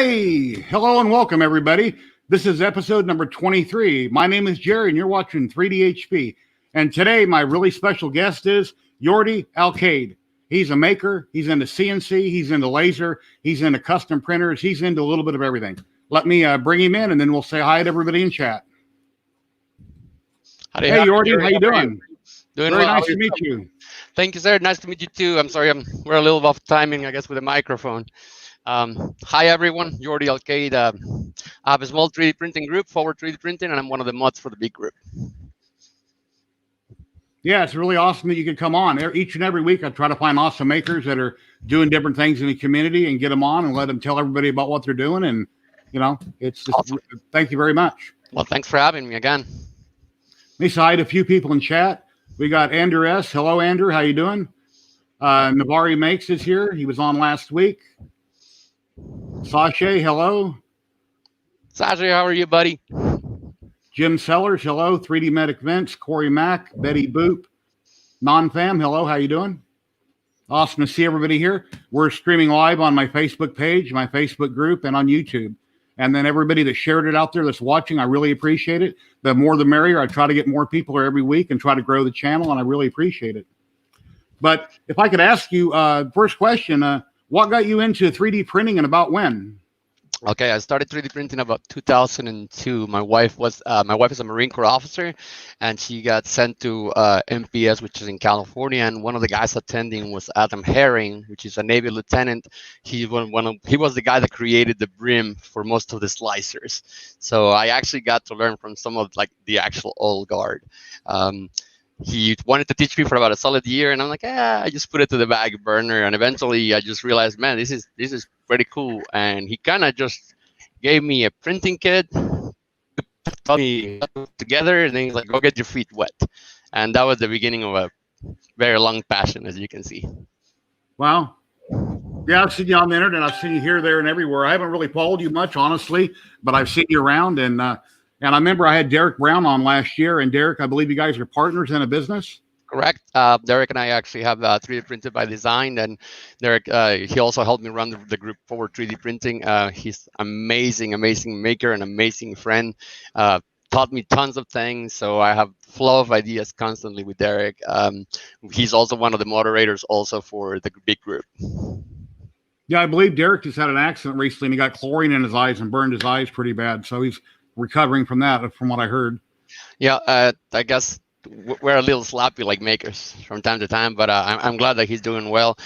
Hey, hello and welcome everybody. This is episode number 23. My name is Jerry and you're watching 3D-HP. And today my really special guest is Yourdy Alcaide. He's a maker, he's into CNC, he's into laser, he's into custom printers, he's into a little bit of everything. Let me bring him in and then we'll say hi to everybody in chat. Howdy, hey Yourdy, how you doing? Doing Very well. nice to meet you. Thank you, sir. Nice to meet you too. I'm sorry, we're a little off timing, I guess, with the microphone. Hi everyone, Yourdy Alcaide. I have a small 3D printing group, Forward 3D Printing, and I'm one of the mods for the big group. Yeah, it's really awesome that you can come on. Each and every week I try to find awesome makers that are doing different things in the community and get them on and let them tell everybody about what they're doing. And, you know, it's just, awesome. Thank you very much. Well, thanks for having me again. Let me say hi to a few people in chat. We got Andrew S. Hello, Andrew. How you doing? Navari Makes is here. He was on last week. Sashay, hello. Sashay, how are you, buddy? Jim Sellers, hello. 3D Medic Vince, Corey Mack, Betty Boop, Non-Fam, hello. How you doing? Awesome to see everybody here. We're streaming live on my Facebook page, my Facebook group, and on YouTube. And then everybody that shared it out there that's watching, I really appreciate it. The more the merrier. I try to get more people here every week and try to grow the channel, and I really appreciate it. But if I could ask you, first question, what got you into 3D printing and about when? Okay, I started 3D printing about 2002. My wife is a Marine Corps officer, and she got sent to MPS, which is in California. And one of the guys attending was Adam Herring, which is a Navy lieutenant. He was the guy that created the brim for most of the slicers. So I actually got to learn from some of like the actual old guard. He wanted to teach me for about a solid year, and I'm like, I just put it to the back burner. And eventually, I just realized, man, this is pretty cool. And he kind of just gave me a printing kit, taught me together, and then he's like, go get your feet wet. And that was the beginning of a very long passion, as you can see. Wow. Yeah, I've seen you on the internet. I've seen you here, there, and everywhere. I haven't really followed you much, honestly, but I've seen you around. And I remember I had Derek Brown on last year. And Derek, I believe you guys are partners in a business. Correct. Derek and I actually have 3D Printed by Design. And Derek, he also helped me run the group Forward 3D Printing. He's amazing maker, an amazing friend. Taught me tons of things. So I have flow of ideas constantly with Derek. He's also one of the moderators also for the big group. Yeah, I believe Derek just had an accident recently and he got chlorine in his eyes and burned his eyes pretty bad. So he's recovering from that, from what I heard. Yeah, I guess we're a little sloppy like makers from time to time, but I'm glad that he's doing well.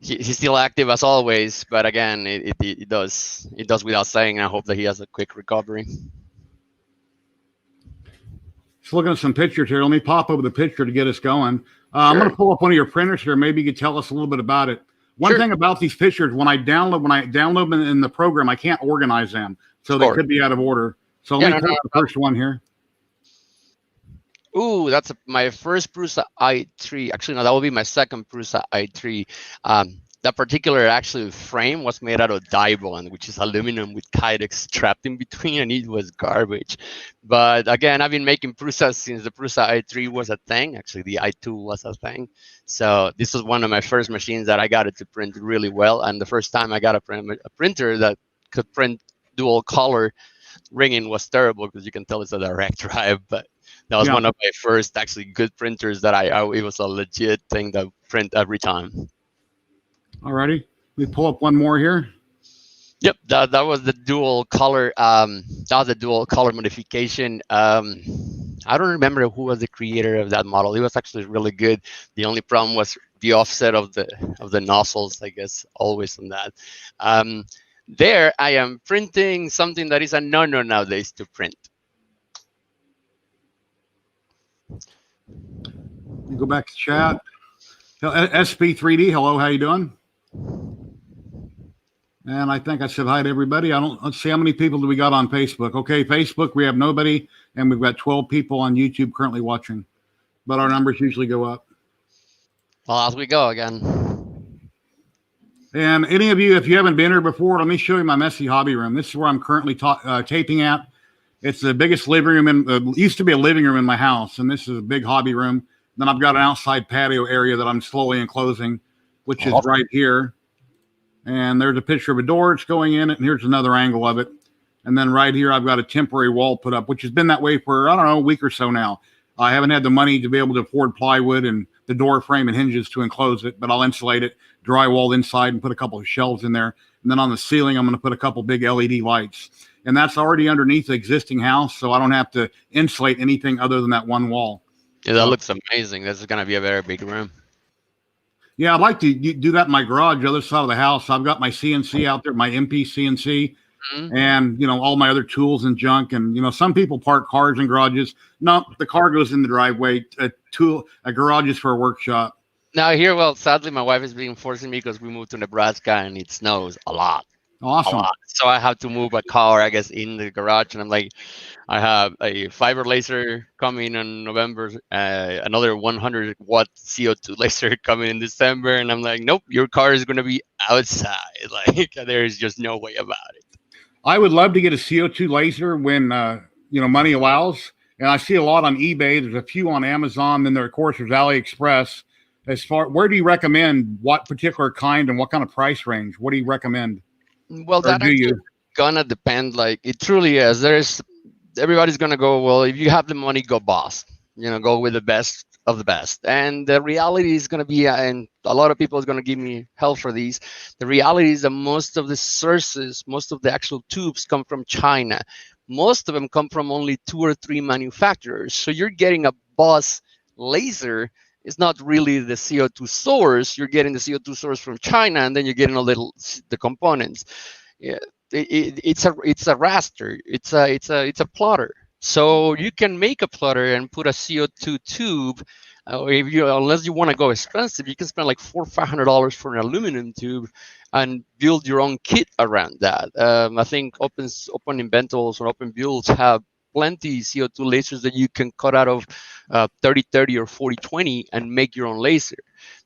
He's still active as always, but again, it does without saying. I hope that he has a quick recovery. Just looking at some pictures here. Let me pop over the picture to get us going. I'm going to pull up one of your printers here. Maybe you could tell us a little bit about it. One thing about these pictures, when I download them in the program, I can't organize them. So they could be out of order. So let me pull up the first one here. Ooh, that's my first Prusa i3. Actually, no, that will be my second Prusa i3. That particular actually frame was made out of die bond, which is aluminum with kydex trapped in between, and it was garbage. But again, I've been making Prusas since the Prusa i3 was a thing. Actually, the i2 was a thing. So this was one of my first machines that I got it to print really well. And the first time I got a printer that could print dual color ringing was terrible because you can tell it's a direct drive, but that was one of my first actually good printers that it was a legit thing that print every time. Alrighty, we pull up one more here. Yep, that was the dual color. That was a dual color modification. I don't remember who was the creator of that model. It was actually really good. The only problem was the offset of the nozzles, I guess, always on that. There, I am printing something that is a no-no nowadays to print. You go back to chat. SP3D, hello, how you doing? And I think I said hi to everybody. Let's see how many people do we got on Facebook. Okay, Facebook, we have nobody, and we've got 12 people on YouTube currently watching. But our numbers usually go up. Well, as we go again. And any of you, if you haven't been here before, let me show you my messy hobby room. This is where I'm currently taping at. It's the biggest living room used to be a living room in my house, and this is a big hobby room. Then I've got an outside patio area that I'm slowly enclosing, which is right here. And there's a picture of a door that's going in it, and here's another angle of it. And then right here, I've got a temporary wall put up, which has been that way for, I don't know, a week or so now. I haven't had the money to be able to afford plywood and the door frame and hinges to enclose it, but I'll insulate it, drywall inside, and put a couple of shelves in there. And then on the ceiling, I'm going to put a couple big LED lights. And that's already underneath the existing house, so I don't have to insulate anything other than that one wall. Yeah, that looks amazing. This is going to be a very big room. Yeah, I'd like to do that in my garage, the other side of the house. I've got my CNC out there, my MP CNC, and, all my other tools and junk. And, some people park cars in garages. No, the car goes in the driveway. A garage is for a workshop. Now here, well, sadly, my wife is being forcing me because we moved to Nebraska and it snows a lot. Awesome. A lot. So I have to move a car, I guess, in the garage. And I'm like, I have a fiber laser coming in November, another 100-watt CO2 laser coming in December. And I'm like, nope, your car is going to be outside. Like, there's just no way about it. I would love to get a CO2 laser when, money allows. And I see a lot on eBay. There's a few on Amazon. Then there, of course, there's AliExpress. Where do you recommend, what particular kind and what kind of price range? What do you recommend? Well, that is gonna depend. Like, it truly is. Everybody's gonna go, well, if you have the money, go boss. Go with the best of the best. And the reality is gonna be, and a lot of people is gonna give me hell for these. The reality is that most of the sources, most of the actual tubes come from China. Most of them come from only 2 or 3 manufacturers. So you're getting a boss laser. It's not really the CO2 source. You're getting the CO2 source from China, and then you're getting the components. Yeah, it's a raster. It's a plotter. So you can make a plotter and put a CO2 tube. Unless you want to go expensive, you can spend like $400 or $500 for an aluminum tube and build your own kit around that. I think Open Inventals or Open Builds have plenty CO2 lasers that you can cut out of 30-30 or 40-20 and make your own laser.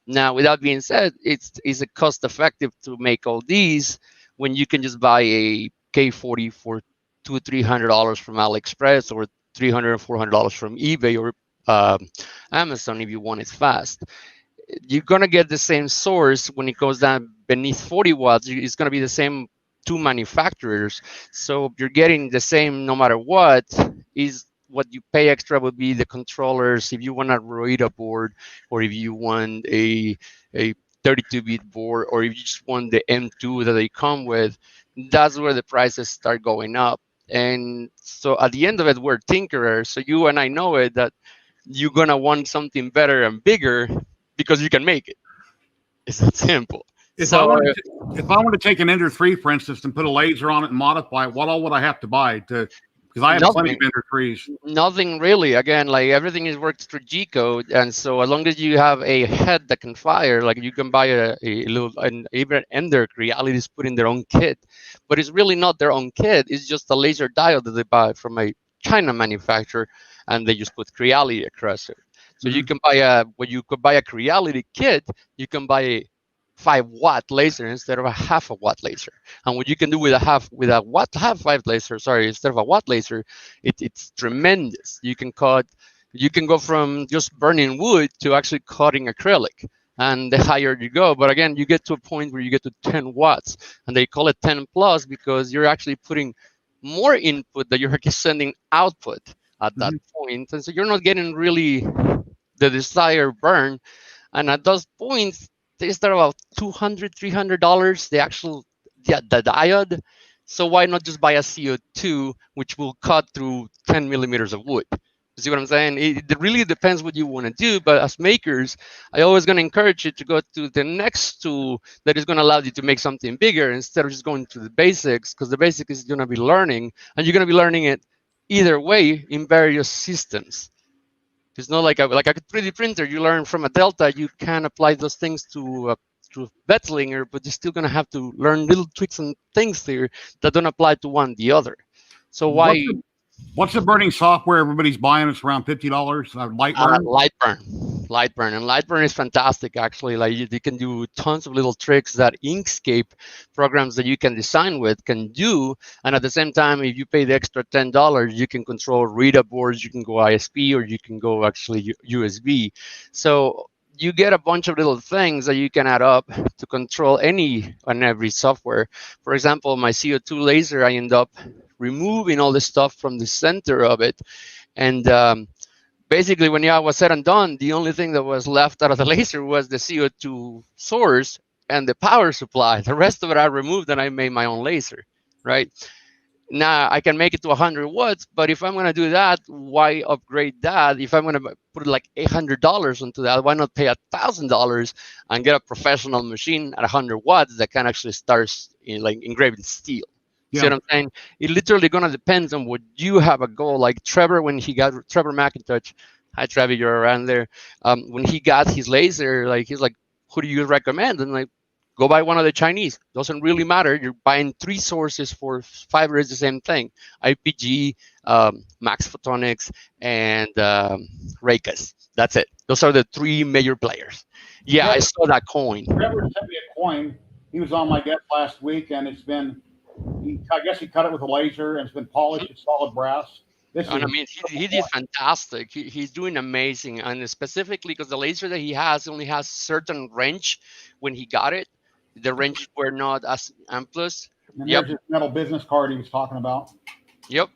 Now, with that being said, it's a cost effective to make all these when you can just buy a K40 for $200-$300 from AliExpress or $300 or $400 from eBay or Amazon if you want it fast. You're gonna get the same source when it goes down beneath 40 watts. It's gonna be the same 2 manufacturers, so you're getting the same no matter what. Is what you pay extra would be the controllers if you want a Roida board, or if you want a 32-bit board, or if you just want the M2 that they come with. That's where the prices start going up. And so at the end of it, we're tinkerers. So you and I know it, that you're gonna want something better and bigger because you can make it. It's that simple. If I want to take an Ender 3, for instance, and put a laser on it and modify it, what all would I have to buy because I have plenty of Ender 3s? Nothing really. Again, like, everything is worked through G-code, and so as long as you have a head that can fire, like, you can buy even Ender Reality is putting their own kit, but it's really not their own kit. It's just a laser diode that they buy from a China manufacturer, and they just put Creality across it. So you can buy when you could buy a Creality kit, you can buy a 5-watt laser instead of a half a watt laser. And what you can do with a half five laser, instead of a watt laser, it's tremendous. You can go from just burning wood to actually cutting acrylic. And the higher you go, but again, you get to a point where you get to 10 watts, and they call it 10 plus because you're actually putting more input that you're sending output at that point. And so you're not getting really the desired burn. And at those points, they start about $200-$300 the diode. So why not just buy a CO2 which will cut through 10 millimeters of wood? You see what I'm saying? It really depends what you want to do, but as makers, I always going to encourage you to go to the next tool that is going to allow you to make something bigger instead of just going to the basics, because the basic is going to be learning, and you're going to be learning it either way in various systems. It's not like a 3D printer. You learn from a Delta. You can apply those things to Betzlinger, but you're still going to have to learn little tricks and things there that don't apply to one the other. So why? What's the burning software everybody's buying? It's around $50. Lightburn, and Lightburn is fantastic. Actually, like, you can do tons of little tricks that Inkscape programs that you can design with can do. And at the same time, if you pay the extra $10, you can control reader boards. You can go ISP, or you can go actually USB. So you get a bunch of little things that you can add up to control any and every software. For example, my CO2 laser, I end up removing all the stuff from the center of it. And basically, when I was said and done, the only thing that was left out of the laser was the CO2 source and the power supply. The rest of it I removed and I made my own laser, right? Now I can make it to 100 watts, but if I'm going to do that, why upgrade that? If I'm going to put like $800 into that, why not pay $1,000 and get a professional machine at 100 watts that can actually start like engraving steel? See what I'm saying? It literally going to depend on what you have a goal. Like Trevor, when he got Trevor McIntosh, hi Trevor, you're around there. When he got his laser, like he's like, who do you recommend? And like, go buy one of the Chinese. Doesn't really matter. You're buying 3 sources for fiber is the same thing. IPG, Max Photonics, and Raycus. That's it. Those are the 3 major players. Yeah, I saw that coin. Trevor sent me a coin. He was on my desk last week, and it's been, I guess he cut it with a laser, and it's been polished. It's solid brass. And I mean, he did fantastic. He's doing amazing, and specifically because the laser that he has only has certain range when he got it. The ranges were not as amplus. And there's his metal business card he was talking about. Yep.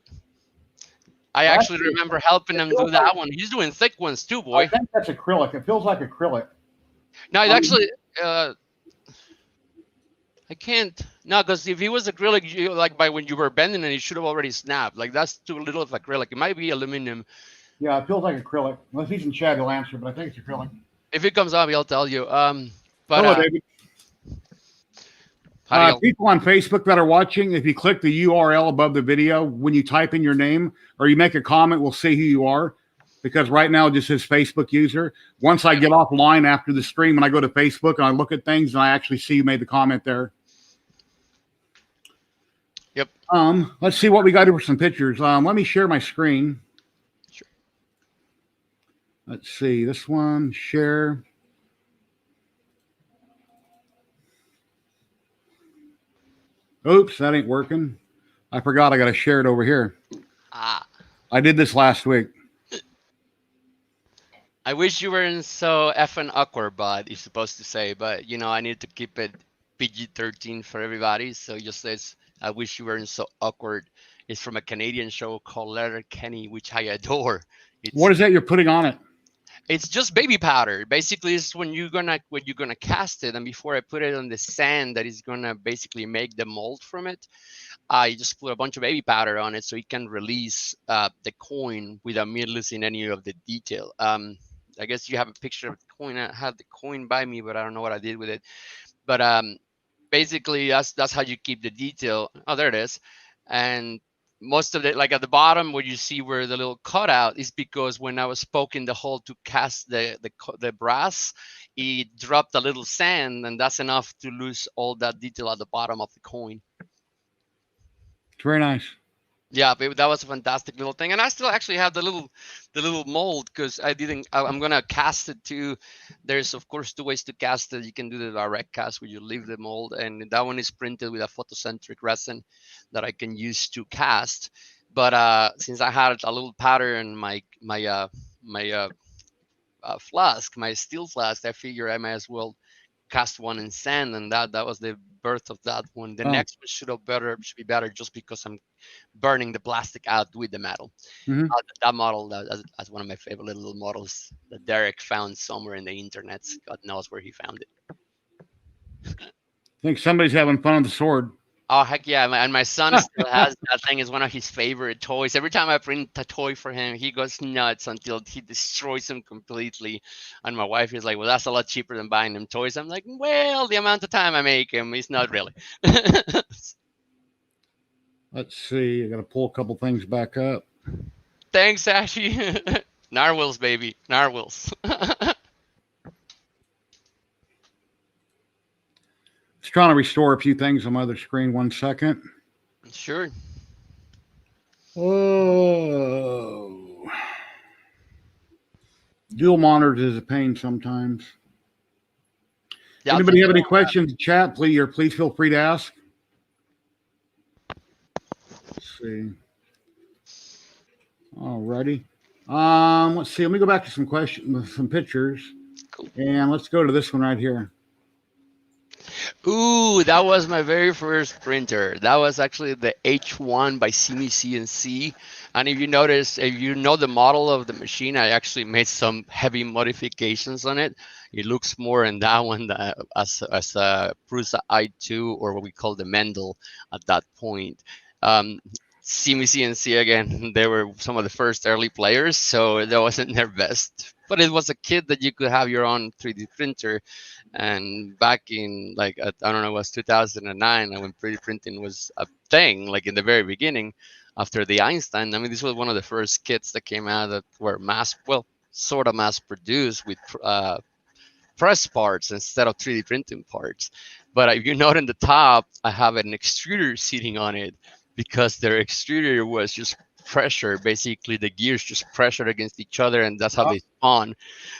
I actually remember helping him do that one. He's doing thick ones too, boy. I think that's acrylic. It feels like acrylic. No, it actually, I can't. No, because if he was acrylic, like by when you were bending it, it should have already snapped. Like that's too little of acrylic. It might be aluminum. Yeah, it feels like acrylic. Unless he's in Chad, he'll answer, but I think it's acrylic. If it comes up, I'll tell you. But hello, David. People on Facebook that are watching, if you click the URL above the video, when you type in your name or you make a comment, we'll see who you are. Because right now it just says Facebook user. Once I get offline after the stream and I go to Facebook and I look at things and I actually see you made the comment there. Yep. Let's see what we got here for some pictures. Let me share my screen. Sure. Let's see this one. Share. Oops, that ain't working. I forgot I got to share it over here. I did this last week. I wish you weren't so effing awkward, bud, you're supposed to say, but you know, I need to keep it PG-13 for everybody. So just says, I wish you weren't so awkward. It's from a Canadian show called Letterkenny, which I adore. What is that you're putting on it? It's just baby powder. Basically, it's when you're gonna cast it, and before I put it on the sand that is gonna basically make the mold from it, I just put a bunch of baby powder on it so it can release the coin without me losing any of the detail. I guess you have a picture of the coin. I have the coin by me, but I don't know what I did with it. But basically, that's how you keep the detail. Oh, there it is. And most of it, like at the bottom where you see where the little cutout is, because when I was poking the hole to cast the brass, it dropped a little sand, and that's enough to lose all that detail at the bottom of the coin. It's very nice. Yeah, but that was a fantastic little thing, and I still actually have the little mold because I'm gonna cast it too. There's of course 2 ways to cast it. You can do the direct cast where you leave the mold, and that one is printed with a photocentric resin that I can use to cast. But since I had a little powder in my flask, my steel flask, I figure I might as well cast one in sand, and that was the birth of that one. The next one should be better just because I'm burning the plastic out with the metal. That model, that's one of my favorite little models that Derek found somewhere in the internet. God knows where he found it. I think somebody's having fun with the sword. Oh, heck yeah. And my son still has that thing. It's one of his favorite toys. Every time I print a toy for him, he goes nuts until he destroys them completely. And my wife is like, well, that's a lot cheaper than buying them toys. I'm like, well, the amount of time I make him is not really. Let's see. I got to pull a couple things back up. Thanks, Ashy. Narwhals, baby. Narwhals. Just trying to restore a few things on my other screen. 1 second. Sure. Oh. Dual monitors is a pain sometimes. Yeah, anybody have any questions in chat? Please feel free to ask. Let's see. Alrighty. Let's see. Let me go back to some questions, some pictures. And let's go to this one right here. Ooh, that was my very first printer. That was actually the H1 by Simi CNC. And if you notice, if you know the model of the machine, I actually made some heavy modifications on it. It looks more in that one as a Prusa i2, or what we call the Mendel at that point. Simi CNC, again, they were some of the first early players, so that wasn't their best. But it was a kit that you could have your own 3D printer. And back in like I don't know, it was 2009, when 3D printing was a thing, like in the very beginning, after the Einstein. I mean, this was one of the first kits that came out that were sort of mass produced with press parts instead of 3D printing parts. But if you note in the top, I have an extruder sitting on it because their extruder was just pressure. Basically, the gears just pressured against each other, and that's how they spawn.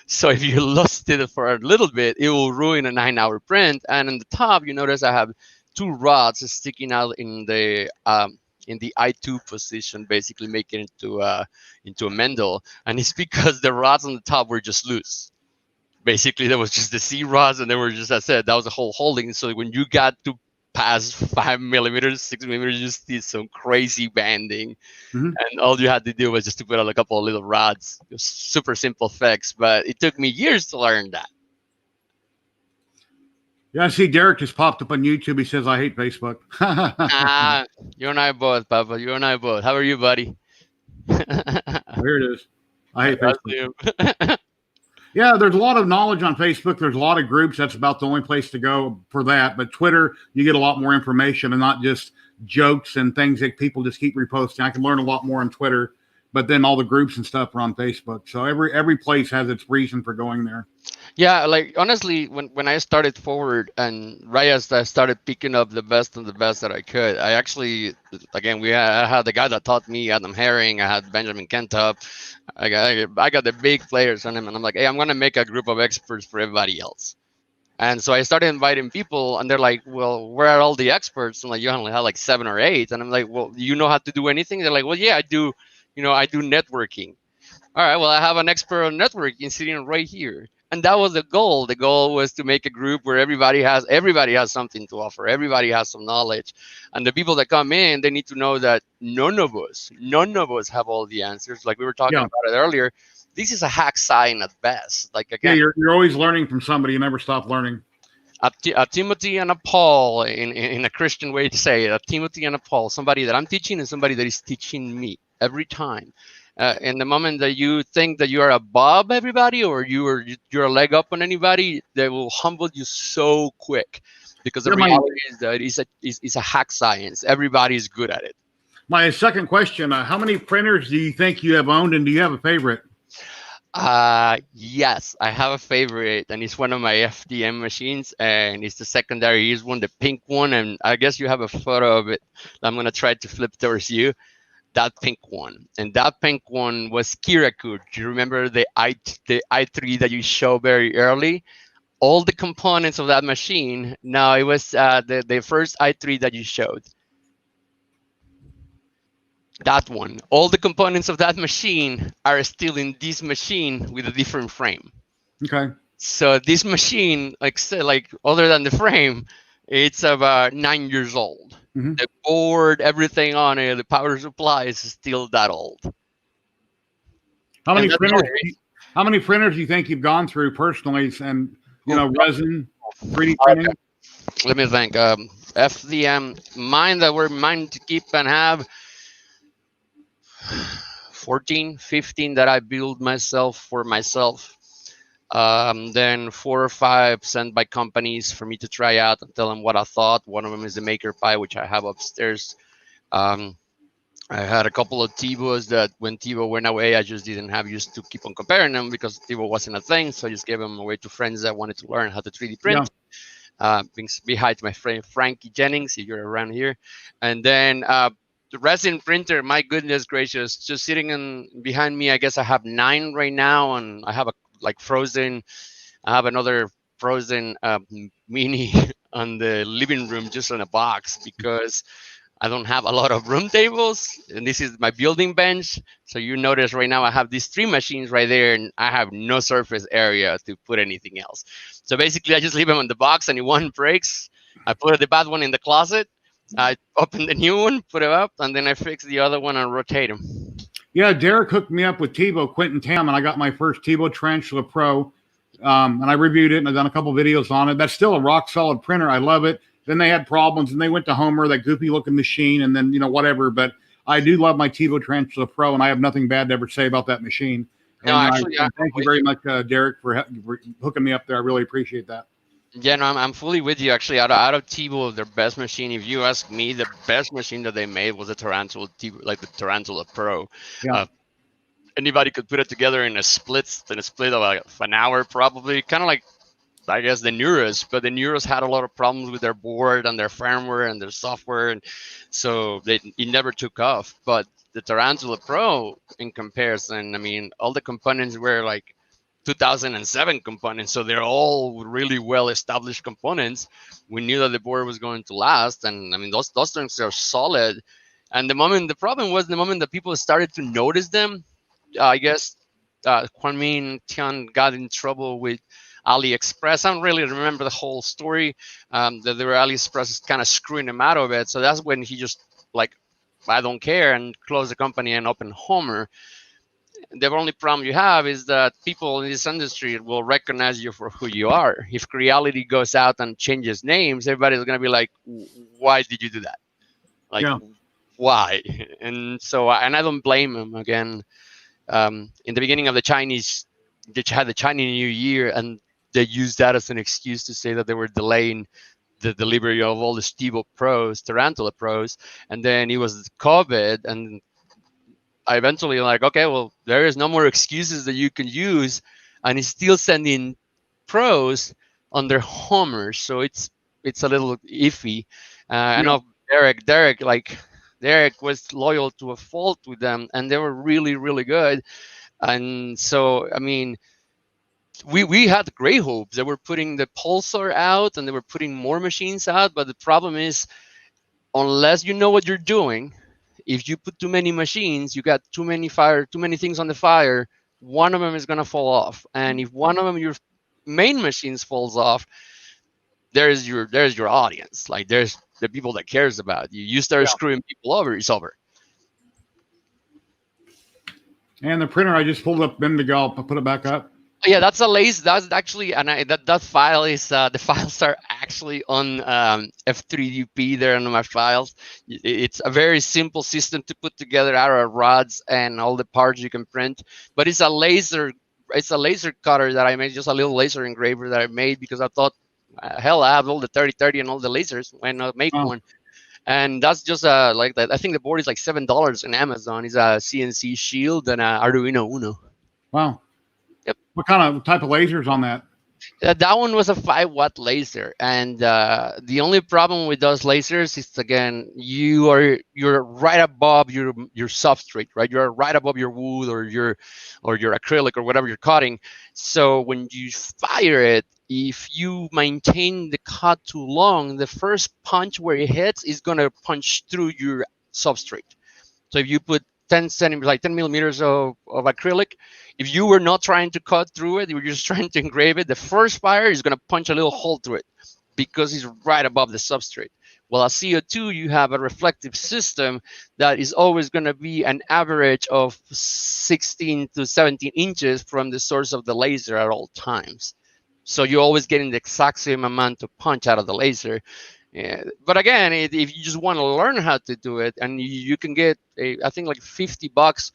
So if you lost it for a little bit, it will ruin a 9-hour print. And in the top, you notice I have 2 rods sticking out in the I2 position, basically making it into a Mendel. And it's because the rods on the top were just loose. Basically, there was just the C rods, and they were just, I said, that was the whole holding. So when you got to past 5 millimeters, 6 millimeters, you just did some crazy banding. And all you had to do was just to put on a couple of little rods. It was super simple fix, but it took me years to learn that. Yeah, I see Derek just popped up on YouTube. He says, I hate Facebook. You and I both, Papa. You and I both. How are you, buddy? Here it is. I hate Facebook. Yeah, there's a lot of knowledge on Facebook. There's a lot of groups. That's about the only place to go for that. But Twitter, you get a lot more information and not just jokes and things that people just keep reposting. I can learn a lot more on Twitter, but then all the groups and stuff are on Facebook. So every place has its reason for going there. Yeah, like honestly, when I started forward and right as I started picking up the best of the best that I could, I actually, again, I had the guy that taught me, Adam Herring, I had Benjamin Kentup, I got the big players on him, and I'm like, hey, I'm gonna make a group of experts for everybody else. And so I started inviting people, and they're like, well, where are all the experts? I'm like, you only have like 7 or 8. And I'm like, well, you know how to do anything? They're like, well, yeah, I do, I do networking. All right, well, I have an expert on networking sitting right here. And that was the goal. The goal was to make a group where everybody has something to offer. Everybody has some knowledge. And the people that come in, they need to know that none of us have all the answers. Like we were talking about it earlier. This is a hack sign at best. Like again, you're always learning from somebody. You never stop learning. A Timothy and a Paul, in a Christian way to say it, a Timothy and a Paul, somebody that I'm teaching and somebody that is teaching me every time. In the moment that you think that you are above everybody or you're a leg up on anybody, they will humble you so quick, because the reality is that it's a hack science. Everybody is good at it. My second question, how many printers do you think you have owned, and do you have a favorite? Yes, I have a favorite, and it's one of my FDM machines, and it's the secondary use one, the pink one, and I guess you have a photo of it. I'm going to try to flip towards you. That pink one, and that pink one was Kiraku. Do you remember the i3 that you showed very early? All the components of that machine. No, it was the first i3 that you showed. That one. All the components of that machine are still in this machine with a different frame. Okay. So this machine, like other than the frame, it's about 9 years old. The board, everything on it, the power supply is still that old. How many printers do you think you've gone through personally? And resin, 3D printing. Let me think. FDM, mine that were mine to keep and have 14, 15 that I build myself for myself. Then 4 or 5 sent by companies for me to try out and tell them what I thought. One of them is the Maker Pi, which I have upstairs. I had a couple of TiVos that when TiVo went away, I just didn't have used to keep on comparing them because TiVo wasn't a thing. So I just gave them away to friends that wanted to learn how to 3D print. Behind my friend Frankie Jennings, if you're around here. And then the resin printer, my goodness gracious, just sitting behind me. I guess I have 9 right now, and I have frozen. I have another frozen mini on the living room, just in a box, because I don't have a lot of room tables, and this is my building bench. So you notice right now I have these 3 machines right there, and I have no surface area to put anything else. So basically, I just leave them in the box, and if one breaks, I put the bad one in the closet. I open the new one, put it up, and then I fix the other one and rotate them. Yeah, Derek hooked me up with Tebow, Quentin Tam, and I got my first Tebow Tarantula Pro, and I reviewed it, and I've done a couple videos on it. That's still a rock solid printer. I love it. Then they had problems, and they went to Homer, that goofy looking machine, and then whatever. But I do love my Tebow Tarantula Pro, and I have nothing bad to ever say about that machine. And No, actually, thank you very much, Derek, for hooking me up there. I really appreciate that. Yeah, no, I'm fully with you. Actually, out of Tebow, their best machine, if you ask me, the best machine that they made was the Tarantula Tebow, like the Tarantula Pro. Yeah. Anybody could put it together in a split of like an hour, probably. Kind of like, I guess, the Neuros, but the Neuros had a lot of problems with their board and their firmware and their software, and so it never took off. But the Tarantula Pro, in comparison, I mean, all the components were like 2007 components, so they're all really well established components. We knew that the board was going to last, and I mean, those things are solid. And the problem was the moment that people started to notice them, I guess Kwan Min Tian got in trouble with AliExpress. I don't really remember the whole story. That the AliExpress is kind of screwing him out of it. So that's when he just like, I don't care, and closed the company and opened Homer. The only problem you have is that people in this industry will recognize you for who you are. If Creality goes out and changes names, everybody's going to be like, why did you do that? Like, Yeah. why? And so, and I don't blame him. Again, in the beginning of the Chinese, they had the Chinese New Year, and they used that as an excuse to say that they were delaying the delivery of all the Tebow Pros, Tarantula Pros, and then it was COVID, and I eventually like, okay, well, there is no more excuses that you can use, and he's still sending pros on their homers, so it's a little iffy. I know Derek was loyal to a fault with them, and they were really, really good. And so, I mean, we had great hopes. They were putting the Pulsar out, and they were putting more machines out, but the problem is, unless you know what you're doing, if you put too many machines, you got too many things on the fire, one of them is going to fall off. And if one of them, your main machines, falls off, there's your audience. Like, there's the people that cares about you. You start screwing people over, it's over. And the printer I just pulled up a minute ago, I'll put it back up. Yeah, that's a laser. That's actually, and that file is the files are actually on F3DP there on my files. It's a very simple system to put together out of rods and all the parts you can print. But it's a laser. It's a laser cutter that I made, just a little laser engraver that I made because I thought, hell, I have all the 3030 and all the lasers. Why not make one? And that's just like that. I think the board is like $7 on Amazon. It's a CNC Shield and a Arduino Uno. Wow. Yep. What type of lasers on that? That one was a 5-watt laser, and the only problem with those lasers is, again, you're right above your substrate, right? You're right above your wood or your acrylic or whatever you're cutting. So when you fire it, if you maintain the cut too long, the first punch where it hits is gonna punch through your substrate. So if you put 10 centimeters, like 10 millimeters of acrylic, if you were not trying to cut through it, you were just trying to engrave it, the first fire is going to punch a little hole through it because it's right above the substrate. Well, a CO2, you have a reflective system that is always going to be an average of 16 to 17 inches from the source of the laser at all times. So you're always getting the exact same amount of punch out of the laser. Yeah. But again, if you just want to learn how to do it, and you can get I think like $50.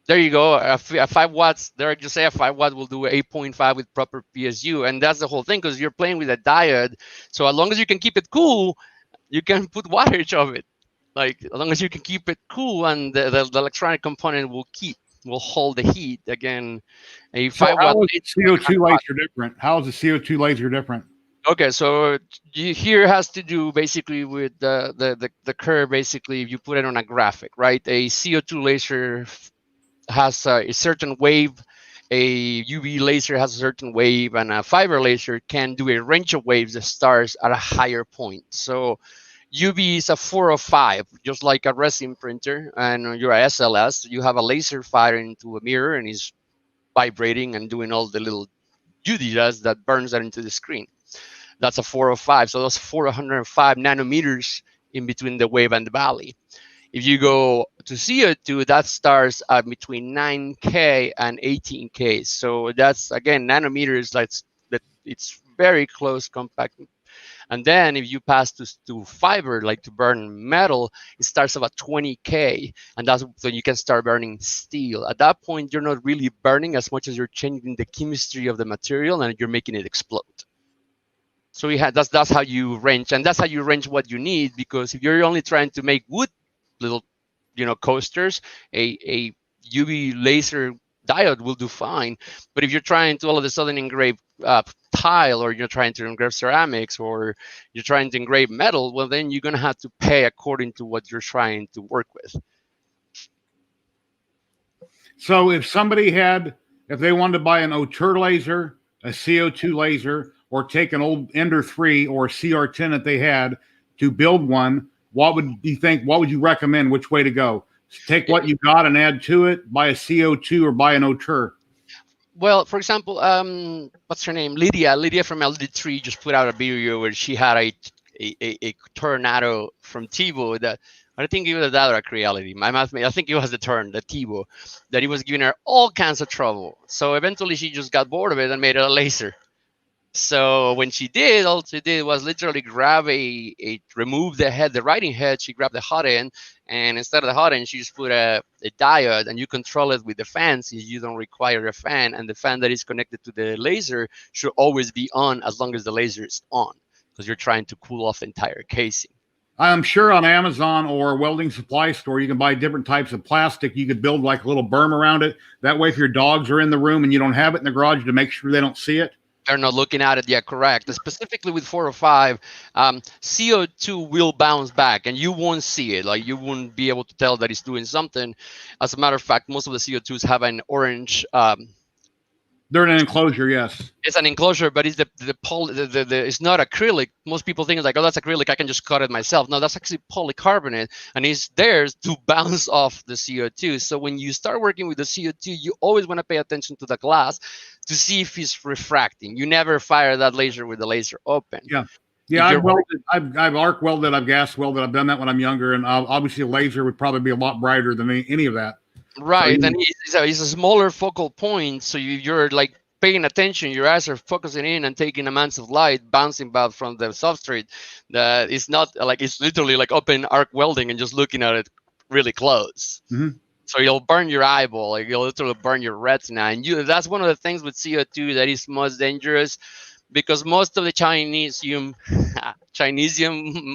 There you go, a 5 watts. There, just say a 5 watt will do 8.5 with proper PSU, and that's the whole thing, because you're playing with a diode. So as long as you can keep it cool, you can put wattage of it. Like, as long as you can keep it cool, and the electronic component will hold the heat. Again, a 5 watt. How is the CO2 laser different? How is the CO2 laser different? Okay, so here has to do basically with the curve. Basically, if you put it on a graphic, right? A CO2 laser has a certain wave, a UV laser has a certain wave, and a fiber laser can do a range of waves that starts at a higher point. So UV is a 405, just like a resin printer, and your SLS, you have a laser firing into a mirror and is vibrating and doing all the little UV does that burns that into the screen. That's a 405. So those 405 nanometers in between the wave and the valley. If you go to CO2, that starts at between 9K and 18K. So that's again nanometers. That it's very close, compact. And then if you pass to fiber, like to burn metal, it starts about 20K, and that's so you can start burning steel. At that point, you're not really burning as much as you're changing the chemistry of the material and you're making it explode. So we had that's how you range, and that's how you range what you need. Because if you're only trying to make wood little, coasters, a UV laser diode will do fine. But if you're trying to all of a sudden engrave tile, or you're trying to engrave ceramics, or you're trying to engrave metal, well, then you're gonna have to pay according to what you're trying to work with. So if they wanted to buy an Auteur laser, a CO2 laser, or take an old Ender 3 or CR10 that they had to build one, what would you recommend? Which way to go? Take what you got and add to it, buy a CO2 or buy an Auteur? Well, for example, what's her name? Lydia from LD3 just put out a video where she had a tornado from Tivo that I think it was that or a Creality. I think it was the Tivo, that it was giving her all kinds of trouble. So eventually she just got bored of it and made it a laser. So when she did, all she did was literally remove the writing head. She grabbed the hot end, and instead of the hot end, she just put a diode, and you control it with the fan, since you don't require a fan. And the fan that is connected to the laser should always be on as long as the laser is on, because you're trying to cool off the entire casing. I'm sure on Amazon or a welding supply store, you can buy different types of plastic. You could build like a little berm around it. That way, if your dogs are in the room and you don't have it in the garage, to make sure they don't see it. They're not looking at it yet, correct. Specifically with 405, CO2 will bounce back and you won't see it. Like, you won't be able to tell that it's doing something. As a matter of fact, most of the CO2s have an orange. They're in an enclosure, yes. It's an enclosure, but it's it's not acrylic. Most people think it's like, oh, that's acrylic, I can just cut it myself. No, that's actually polycarbonate, and it's there to bounce off the CO2. So when you start working with the CO2, you always want to pay attention to the glass to see if it's refracting. You never fire that laser with the laser open. Yeah, I've arc welded, I've gas welded, I've done that when I'm younger, and obviously a laser would probably be a lot brighter than any of that. Right, and it's a smaller focal point, so you're like paying attention. Your eyes are focusing in and taking amounts of light bouncing back from the substrate. That it's not like, it's literally like open arc welding and just looking at it really close. Mm-hmm. So you'll burn your eyeball, like you'll literally burn your retina, and that's one of the things with CO2 that is most dangerous, because most of the Chinesium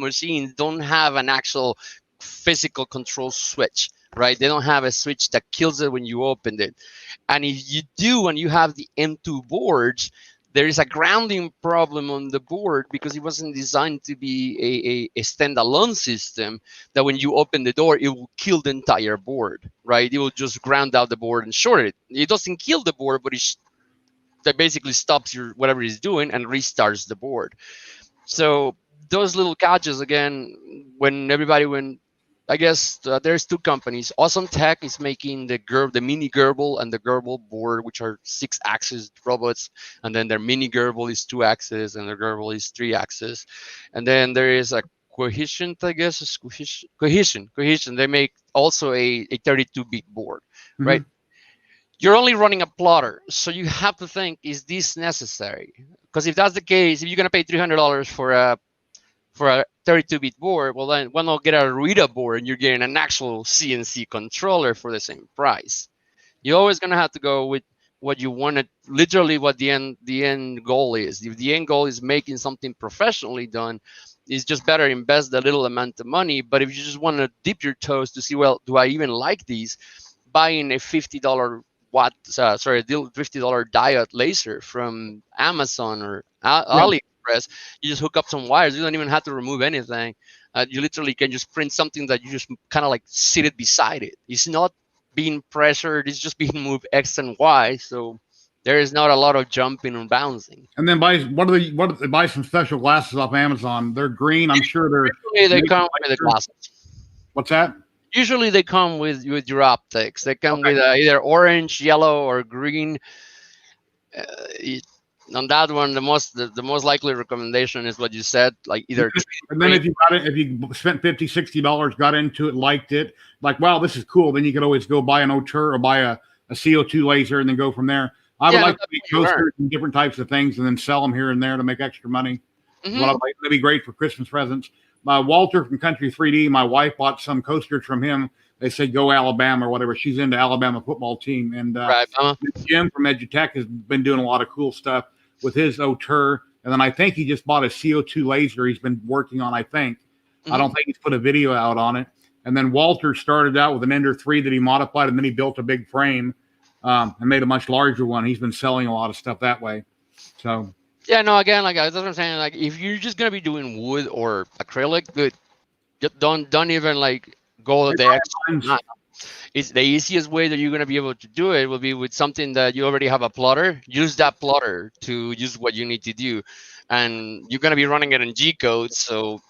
machines don't have an actual physical control switch. Right, they don't have a switch that kills it when you open it. And if you do, and you have the M2 boards, there is a grounding problem on the board, because it wasn't designed to be a standalone system that when you open the door, it will kill the entire board. Right, it will just ground out the board and short it. It doesn't kill the board, but that basically stops whatever it's doing and restarts the board. So those little catches, again, I guess there's two companies. Awesome Tech is making the mini Gerbil and the Gerbil board, which are 6-axis robots, and then their mini Gerbil is 2-axis and the Gerbil is 3-axis. And then there is a Cohesion, I guess, is Cohesion. They make also a 32-bit board, mm-hmm. Right? You're only running a plotter, so you have to think, is this necessary? Because if that's the case, if you're gonna pay $300 for a 32-bit board, well, then why not get a Rita board and you're getting an actual CNC controller for the same price? You're always gonna have to go with what you want, literally what the end goal is. If the end goal is making something professionally done, it's just better invest a little amount of money. But if you just want to dip your toes to see, well, do I even like these? Buying a $50 diode laser from Amazon or AliExpress, you just hook up some wires. You don't even have to remove anything. You literally can just print something that you just kind of like sit it beside it. It's not being pressured. It's just being moved X and Y. So There is not a lot of jumping and bouncing. And then buy some special glasses off Amazon. They're green. I'm sure they're. Usually they come with the glasses. What's that? Usually they come with your optics. They come Okay. with either orange, yellow, or green. It, on that one, the most likely recommendation is what you said, like either. And then if you spent $50, $60, got into it, liked it, like, wow, this is cool, then you could always go buy an auteur or buy a CO2 laser and then go from there. I would like to make coasters and different types of things and then sell them here and there to make extra money. That'd be great for Christmas presents. Walter from Country 3D, my wife bought some coasters from him. They say go Alabama or whatever. She's into Alabama football team. And Jim from EduTech has been doing a lot of cool stuff with his auteur. And then I think he just bought a CO2 laser he's been working on, I think. I don't think he's put a video out on it. And then Walter started out with an Ender 3 that he modified, and then he built a big frame and made a much larger one. He's been selling a lot of stuff that way. So yeah, no, again, like that's what I'm saying. Like if you're just gonna be doing wood or acrylic, good. Don't even like go the extra. It's the easiest way that you're gonna be able to do it will be with something that you already have a plotter. Use that plotter to use what you need to do, and you're gonna be running it in G code, so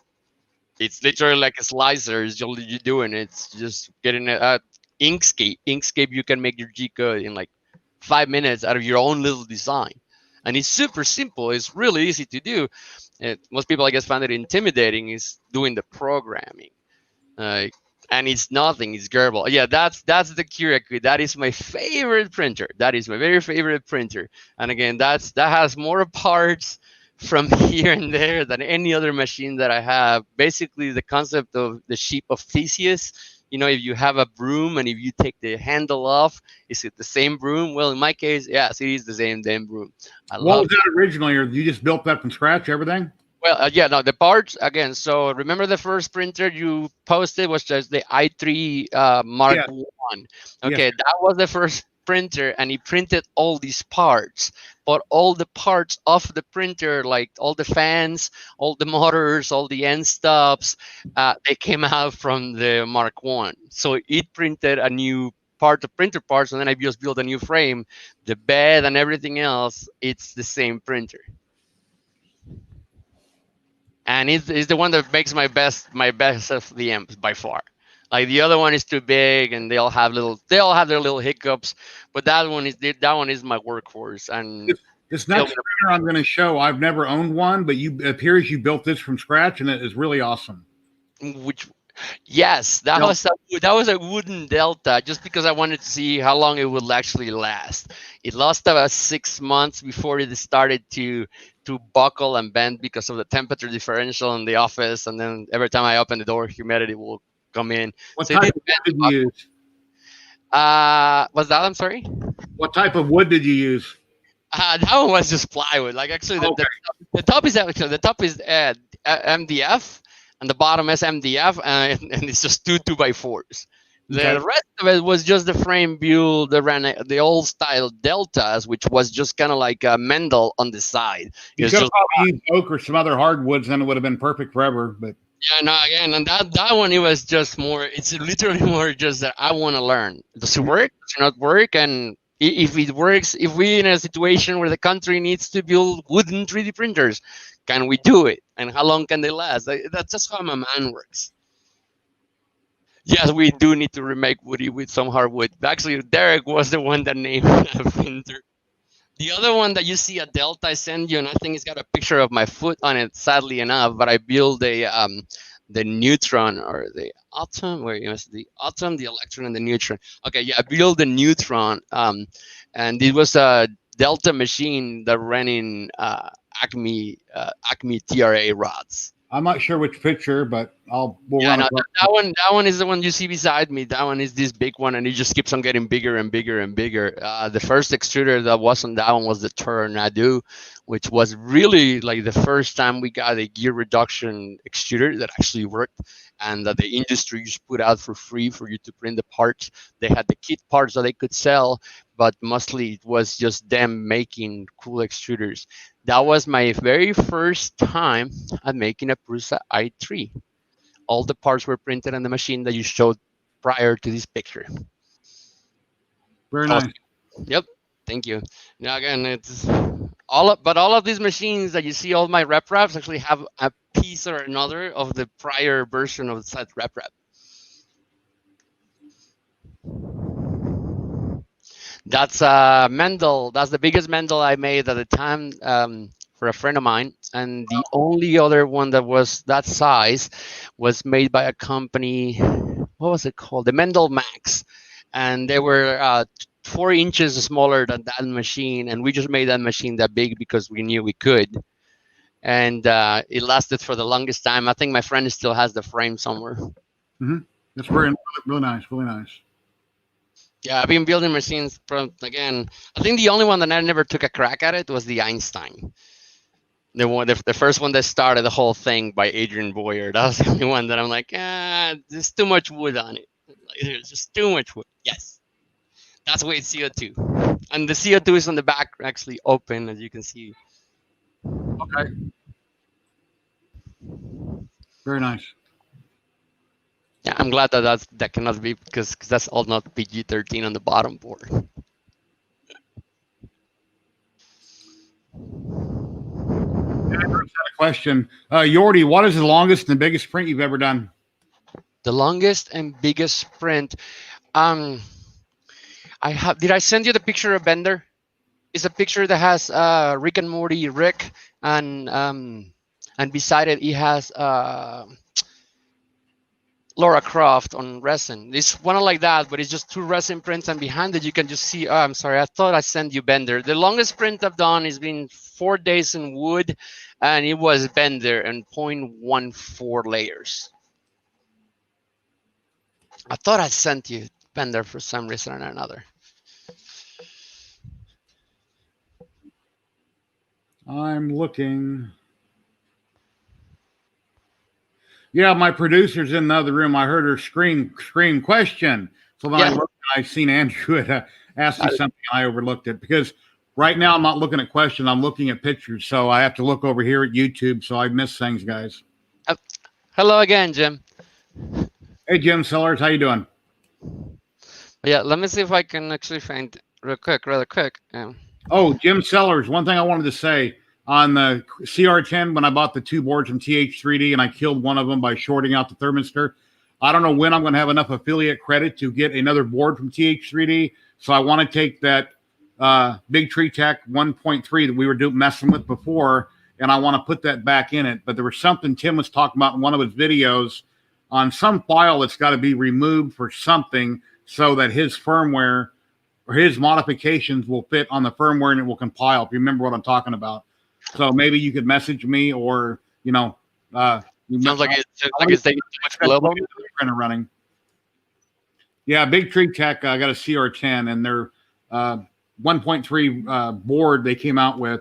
it's literally like a slicer. Is all you're doing. It's just getting it at Inkscape. Inkscape, you can make your G code in like 5 minutes out of your own little design. And it's super simple. It's really easy to do. Most people, I guess, find it intimidating is doing the programming. And it's nothing. It's Gerbil. Yeah, that's the Curacuit. That is my favorite printer. That is my very favorite printer. And again, that has more parts from here and there than any other machine that I have. Basically, the concept of the sheep of Theseus. You know, if you have a broom and if you take the handle off, is it the same broom? Well, in my case, yes, it is the same damn broom. What was that originally, or you just built that from scratch, everything? Well, yeah, no, the parts, again, so remember the first printer you posted was just the i3 Mark 1. Okay, that was the first printer, and he printed all these parts. But all the parts of the printer, like all the fans, all the motors, all the end stops, they came out from the Mark 1. So it printed a new part of printer parts, and then I just built a new frame. The bed and everything else, it's the same printer. And it's the one that makes my best of the amps by far. Like the other one is too big, and they all have their little hiccups. But that one is my workhorse. And this next printer I'm going to show, I've never owned one, but it appears you built this from scratch, and it is really awesome. Yes, that was a wooden Delta, just because I wanted to see how long it would actually last. It lost about 6 months before it started to buckle and bend because of the temperature differential in the office, and then every time I open the door, humidity will come in. What type of wood did you use? What's that? I'm sorry. What type of wood did you use? That one was just plywood. Like actually, the top is MDF. And the bottom is MDF, and it's just two 2x4s. The rest of it was just the frame build that ran the old style Deltas, which was just kind of like a Mendel on the side. You could probably use oak or some other hardwoods, and it would have been perfect forever. But yeah, no, again, and that one, it was just more. It's literally more just that I want to learn. Does it work? Does it not work? And if it works, if we're in a situation where the country needs to build wooden 3D printers, can we do it? And how long can they last? That's just how my man works. Yes, we do need to remake Woody with some hardwood. Actually, Derek was the one that named a printer. The other one that you see at Delta, I send you, and I think it's got a picture of my foot on it, sadly enough. But I built the Neutron or the Atom. Where it was the Atom, the Electron, and the Neutron. Okay, yeah, I built the Neutron, and it was a Delta machine that ran in Acme TRA rods. I'm not sure which picture, but we'll run that one is the one you see beside me. That one is this big one, and it just keeps on getting bigger and bigger and bigger. The first extruder that was on that one was the Tornado, which was really like the first time we got a gear reduction extruder that actually worked, and that the industry just put out for free for you to print the parts. They had the kit parts that they could sell, but mostly it was just them making cool extruders. That was my very first time at making a Prusa i3. All the parts were printed on the machine that you showed prior to this picture. Very nice. Yep. Thank you. Now again, it's but all of these machines that you see, all my rep wraps actually have a piece or another of the prior version of that rep wrap. That's Mendel. That's the biggest Mendel I made at the time for a friend of mine, and the only other one that was that size was made by a company. What was it called? The Mendel Max, and they were 4 inches smaller than that machine, and we just made that machine that big because we knew we could, and it lasted for the longest time. I think my friend still has the frame somewhere. That's really nice, really nice. Yeah, I've been building machines from, again, I think the only one that I never took a crack at it was the Einstein. The first one that started the whole thing by Adrian Boyer. That was the only one that I'm like, there's too much wood on it. Like, there's just too much wood. Yes. That's why it's CO2. And the CO2 is on the back, actually open, as you can see. Okay. Very nice. Yeah, I'm glad that cannot be, because that's all not PG-13 on the bottom board. A question, Yourdy, what is the longest and biggest print you've ever done? The longest and biggest print. Did I send you the picture of Bender? It's a picture that has Rick and Morty Rick, and beside it he has Laura Croft on resin. It's one like that, but it's just 2 resin prints, and behind it you can just see. Oh, I'm sorry, I thought I sent you Bender. The longest print I've done has been 4 days in wood, and it was Bender and 0.14 layers. I thought I sent you Bender for some reason or another. I'm looking. Yeah, my producer's in the other room. I heard her scream question. So then I looked and I seen Andrew had asked me something. I overlooked it because right now I'm not looking at questions. I'm looking at pictures. So I have to look over here at YouTube. So I miss things, guys. Hello again, Jim. Hey, Jim Sellers. How you doing? Yeah, let me see if I can actually find rather quick. Oh, Jim Sellers. One thing I wanted to say. On the CR10, when I bought the 2 boards from TH3D and I killed one of them by shorting out the thermistor, I don't know when I'm going to have enough affiliate credit to get another board from TH3D. So I want to take that Big Tree Tech 1.3 that we were messing with before, and I want to put that back in it. But there was something Tim was talking about in one of his videos on some file that's got to be removed for something so that his firmware or his modifications will fit on the firmware and it will compile, if you remember what I'm talking about. So maybe you could message me, or sounds like it's taking too much global printer running. Yeah, Big Tree Tech. I got a CR10, and their 1.3 board they came out with.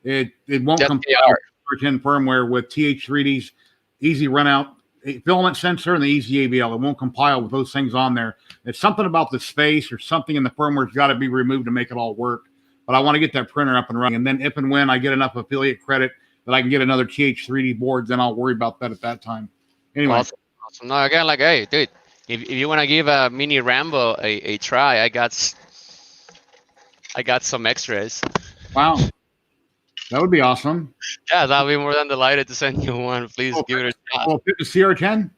It won't compile CR10 firmware with TH3D's easy run out filament sensor and the easy ABL. It won't compile with those things on there. It's something about the space or something in the firmware's got to be removed to make it all work. But I want to get that printer up and running. And then if and when I get enough affiliate credit that I can get another TH3D board, then I'll worry about that at that time. Anyway. Awesome. No, again, like, hey, dude, if you want to give a mini Rambo a try, I got some extras. Wow. That would be awesome. Yeah, I'll be more than delighted to send you one. Please give it a shot. Oh, the CR10?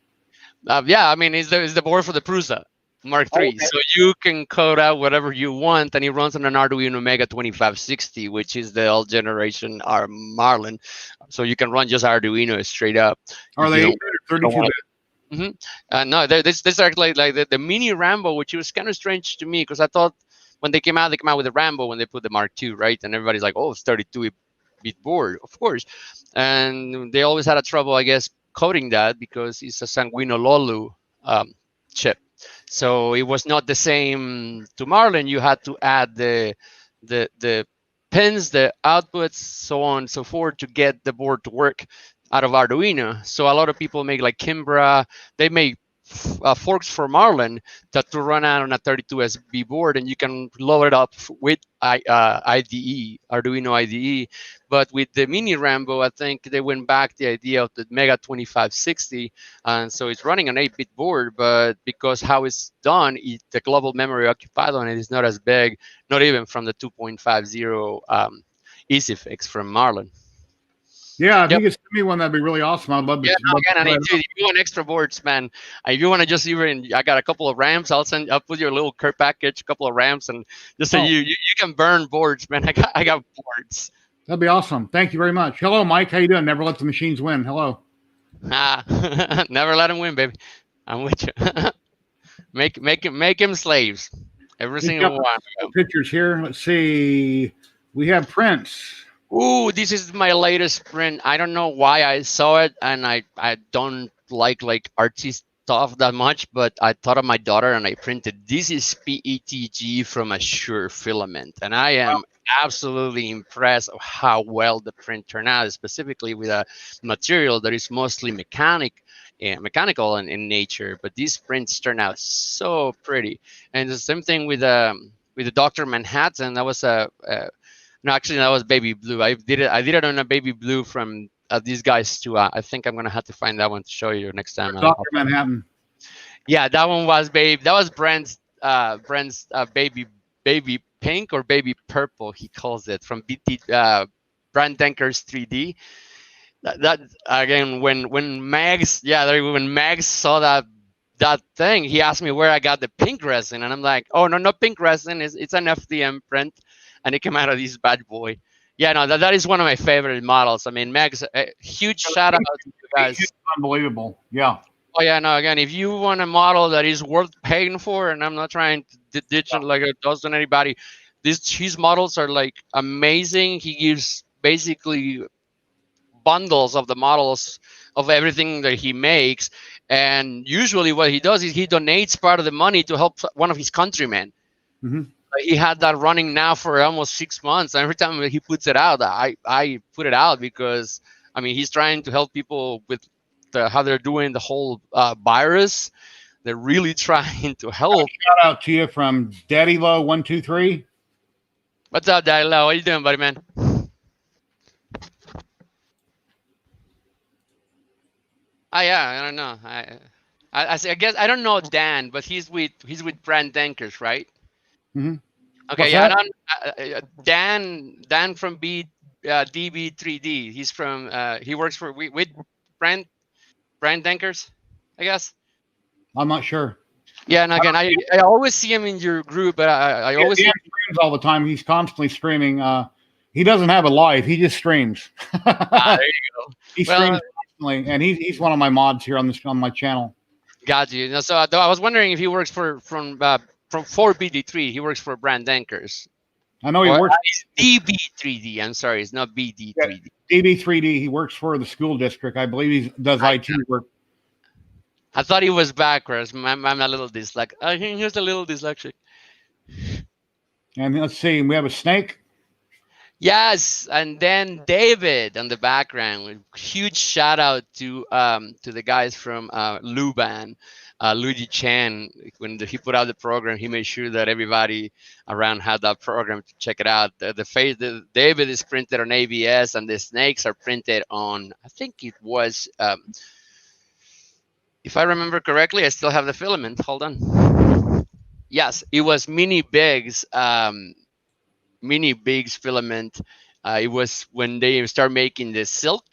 Yeah, I mean, it's the board for the Prusa Mark III. Okay. So you can code out whatever you want, and it runs on an Arduino Mega 2560, which is the old generation Marlin. So you can run just Arduino straight up. Are they 8-bit or 32-bit? No, this are like the mini Rambo, which was kind of strange to me because I thought when they came out with the Rambo when they put the Mark II, right? And everybody's like, oh, it's 32-bit board, of course. And they always had a trouble, I guess, coding that because it's a Sanguino Lolu chip. So it was not the same to Marlin. You had to add the pins, the outputs, so on and so forth to get the board to work out of Arduino. So a lot of people make like Kimbra. They make forks for Marlin to run out on a 32SB board, and you can load it up with IDE, Arduino IDE. But with the Mini Rambo, I think they went back the idea of the Mega 2560, and so it's running an 8-bit board, but because how it's done, the global memory occupied on it is not as big, not even from the 2.50 EasyFix from Marlin. Yeah, if you could send me one, that'd be really awesome. I'd love to. Yeah, no, again, if you want extra boards, man, if you want to just even, I got a couple of RAMs. I'll put you a little care package, a couple of RAMs, and just so you can burn boards, man. I got boards. That'd be awesome. Thank you very much. Hello, Mike. How you doing? Never let the machines win. Hello. Never let them win, baby. I'm with you. make him slaves. Every single one. Pictures here. Let's see. We have Prince. Ooh, this is my latest print. I don't know why I saw it, and I don't like artsy stuff that much, but I thought of my daughter and I printed. This is PETG from a Shure filament, and I am absolutely impressed of how well the print turned out, specifically with a material that is mostly mechanical in nature. But these prints turn out so pretty, and the same thing with the Dr. Manhattan. That was no, actually, that was baby blue. I did it on a baby blue from these guys too. I think I'm gonna have to find that one to show you next time. Dr. Manhattan. Yeah, that one was That was Brent's baby pink or baby purple. He calls it from Brand Denker's 3D. That again, when Mags saw that thing, he asked me where I got the pink resin, and I'm like, oh no, not pink resin. It's an FDM print. And it came out of this bad boy. Yeah, no, that is one of my favorite models. I mean, Max, huge shout out to you guys. It's unbelievable. Yeah. Oh yeah, no. Again, if you want a model that is worth paying for, and I'm not trying to ditch it like it does on anybody, his models are like amazing. He gives basically bundles of the models of everything that he makes, and usually what he does is he donates part of the money to help one of his countrymen. Mm-hmm. He had that running now for almost 6 months. Every time he puts it out, I put it out because, I mean, he's trying to help people with how they're doing the whole virus. They're really trying to help. Shout out to you from Daddy Low 123. What's up, Daddy Low? What you doing, buddy, man? Yeah, I don't know. I guess I don't know Dan, but he's with Brand Denkers, right? Mm-hmm. Okay, yeah, I don't. Dan from DB3D. He's from. He works with Brand Denkers, I guess. I'm not sure. Yeah, and again, I always see him in your group, but I always see him streams all the time. He's constantly streaming. He doesn't have a live. He just streams. There you go. He streams constantly, and he's one of my mods here on my channel. Got you. So I was wondering if he works for BD3. He works for Brand Denkers. I know he works. DB3D. I'm sorry, it's not BD3D. Yeah, DB3D. He works for the school district. I believe he does IT work. I thought he was backwards. I'm a little dyslexic. Here's a little dyslexic. And let's see. We have a snake. Yes, and then David on the background. Huge shout out to the guys from Luban. Luigi Chan, when he put out the program, he made sure that everybody around had that program to check it out. The David is printed on ABS, and the snakes are printed on, I think it was, if I remember correctly, I still have the filament. Hold on. Yes, it was Mini Biggs filament. It was when they start making the silk.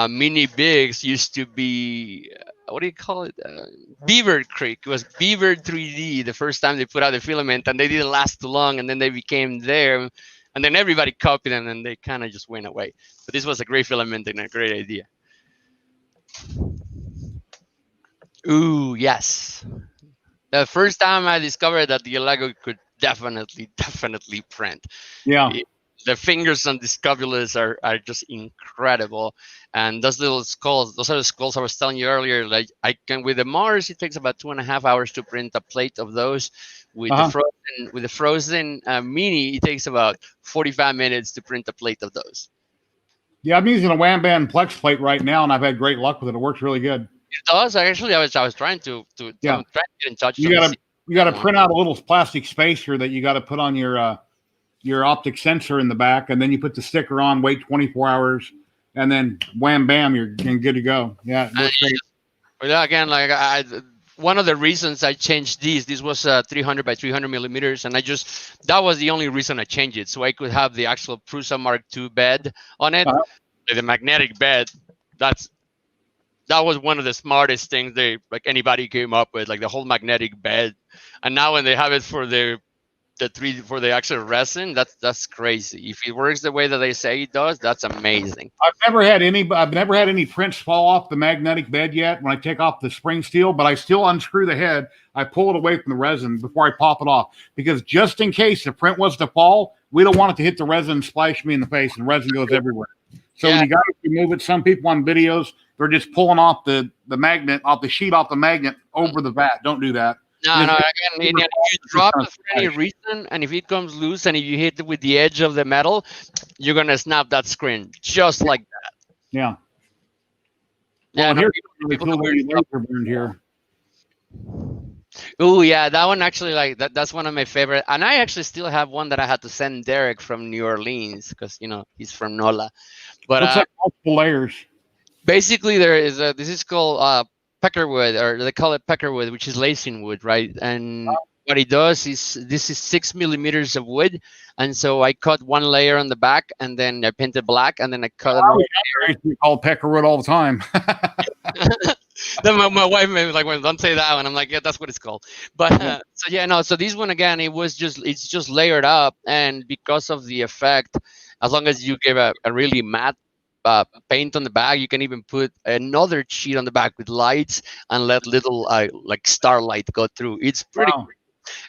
Mini Biggs used to be, what do you call it? Beaver Creek. It was Beaver 3D the first time they put out the filament, and they didn't last too long, and then they became there, and then everybody copied them, and they kind of just went away. But this was a great filament and a great idea. Ooh, yes. The first time I discovered that the Lego could definitely print. Yeah. The fingers on the scubulas are just incredible, and those little skulls, those are the skulls I was telling you earlier. Like with the Mars, it takes about 2.5 hours to print a plate of those. With the frozen Mini, it takes about 45 minutes to print a plate of those. Yeah, I'm using a Wham Band Plex plate right now, and I've had great luck with it. It works really good. It does actually. I was trying to Yeah. I'm trying to get in touch. You gotta print out a little plastic spacer that you got to put on your optic sensor in the back, and then you put the sticker on. Wait 24 hours, and then wham bam, you're good to go. Yeah, it works great. But yeah, again, like one of the reasons I changed this was 300 by 300 millimeters, and that was the only reason I changed it, so I could have the actual Prusa Mark II bed on it, the magnetic bed. That was one of the smartest things anybody came up with, like the whole magnetic bed. And now when they have it for the actual resin, that's crazy. If it works the way that they say it does, that's amazing. I've never had any prints fall off the magnetic bed yet when I take off the spring steel, but I still unscrew the head. I pull it away from the resin before I pop it off, because just in case the print was to fall, we don't want it to hit the resin and splash me in the face, and resin goes everywhere. So when you got to remove it, some people on videos, they're just pulling off the magnet, off the sheet, off the magnet over the vat. Don't do that. No, again, if you drop it for any reason, and if it comes loose, and if you hit it with the edge of the metal, you're gonna snap that screen just like that. Yeah. Yeah. Well, here's cool laser burned here. Oh yeah, that one actually, like that's one of my favorite, and I actually still have one that I had to send Derek from New Orleans, because he's from NOLA. But looks like multiple layers. Basically, there is this is called peckerwood, or they call it peckerwood, which is lacing wood, right? And what it does is, this is 6 millimeters of wood, and so I cut one layer on the back, and then I painted black, and then I cut another layer. We call peckerwood all the time. Then my wife made me like, well, don't say that one. I'm like, yeah, that's what it's called. But so this one, again, it's just layered up, and because of the effect, as long as you give a really matte paint on the back, you can even put another sheet on the back with lights and let little like starlight go through. It's pretty cool.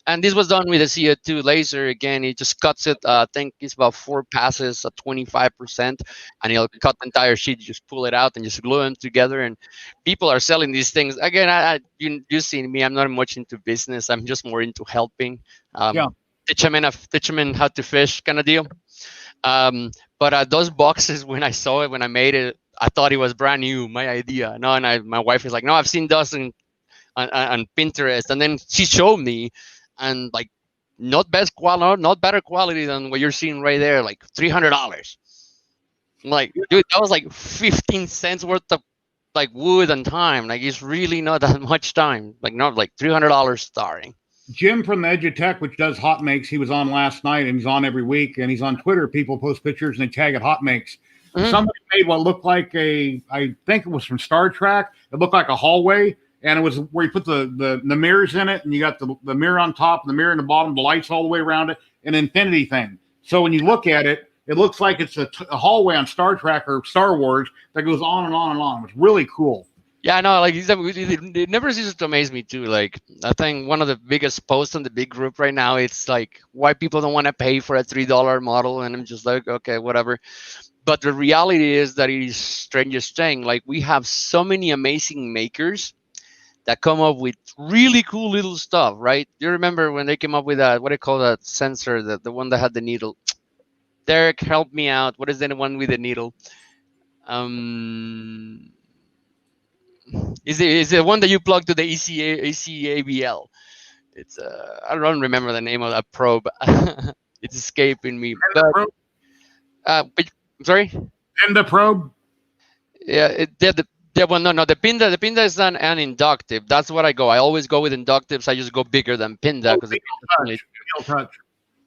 And this was done with a CO2 laser. Again, it just cuts it. I think it's about 4 passes at 25%, and it'll cut the entire sheet. You just pull it out and just glue them together. And people are selling these things. Again, you see me. I'm not much into business. I'm just more into helping. Teach them how to fish, kind of deal. But those boxes, when I made it, I thought it was brand new, my idea. No, and my wife is like, no, I've seen those on Pinterest, and then she showed me, and like, not better quality than what you're seeing right there, like $300. I'm like, dude, that was like 15 cents worth of like wood and time. Like, it's really not that much time. Like, not like $300 starting. Jim from the Edge of Tech, which does hot makes, he was on last night, and he's on every week, and he's on Twitter. People post pictures and they tag it hot makes. Somebody made what looked like I think it was from Star Trek. It looked like a hallway, and it was where you put the mirrors in it, and you got the mirror on top, and the mirror in the bottom, the lights all the way around it, an infinity thing. So when you look at it, it looks like it's a hallway on Star Trek or Star Wars that goes on and on and on. It's really cool. Yeah, no, like it never ceases to amaze me too. Like, I think one of the biggest posts on the big group right now, it's like, why people don't want to pay for a $3 model, and I'm just like, okay, whatever. But the reality is that it is strangest thing. Like, we have so many amazing makers that come up with really cool little stuff, right? Do you remember when they came up with what do you call that sensor, the one that had the needle? Derek, help me out. What is the one with the needle? Is the one that you plug to the ECABL? It's I don't remember the name of that probe. It's escaping me. But sorry. Pinda probe. Yeah, well, no. The Pinda is an inductive. That's what I go. I always go with inductives. I just go bigger than Pinda because touch.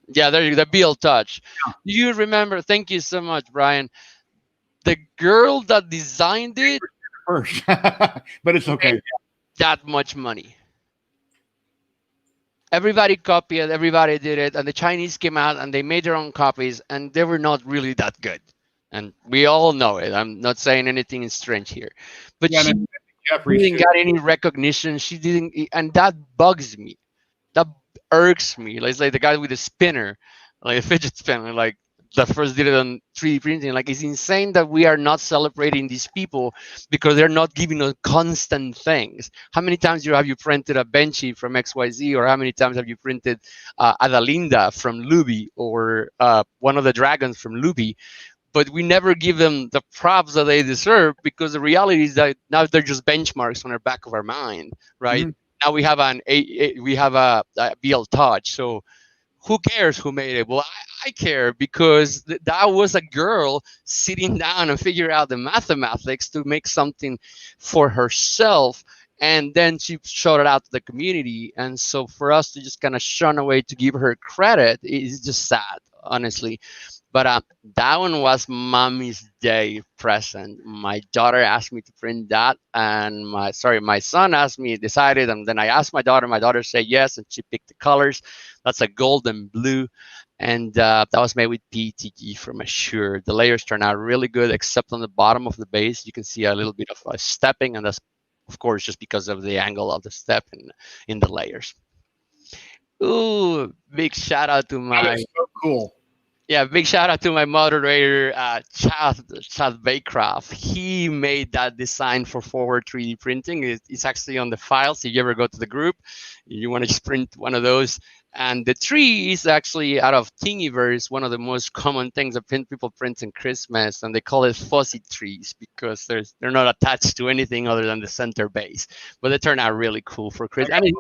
Yeah, there you go. The ZYLTECH. Yeah. You remember? Thank you so much, Brian. The girl that designed it. First, but it's okay. That much money. Everybody copied it, everybody did it, and the Chinese came out and they made their own copies, and they were not really that good. And we all know it. I'm not saying anything strange here, but she didn't get any recognition. She didn't, and that bugs me. That irks me. Like, it's like the guy with the spinner, like a fidget spinner, like that first did it on 3D printing. Like, it's insane that we are not celebrating these people because they're not giving us constant things. How many times have you printed a Benchy from XYZ, or how many times have you printed Adalinda from Luby, or one of the dragons from Luby? but we never give them the props that they deserve, because the reality is that now they're just benchmarks on the back of our mind, right? Now we have a BL touch. So who cares who made it? Well, I care, because that was a girl sitting down and figure out the mathematics to make something for herself. And then she showed it out to the community. And so for us to just kind of shun away to give her credit is just sad, honestly. But that one was mommy's day present. My daughter asked me to print that, and my son asked me, decided, and then I asked my daughter. My daughter said yes, and she picked the colors. That's a gold and blue, and that was made with PETG from Assure. The layers turned out really good, except on the bottom of the base. You can see a little bit of a stepping, and that's, of course, just because of the angle of the step in the layers. Ooh, big shout out to my... That is so cool. Yeah, big shout out to my moderator, Chad Baycroft. He made that design for forward 3D printing. It's actually on the files. If you ever go to the group, you want to just print one of those. And the tree is actually out of Thingiverse, one of the most common things that people print in Christmas, and they call it fuzzy trees because they're not attached to anything other than the center base. But they turn out really cool for Christmas.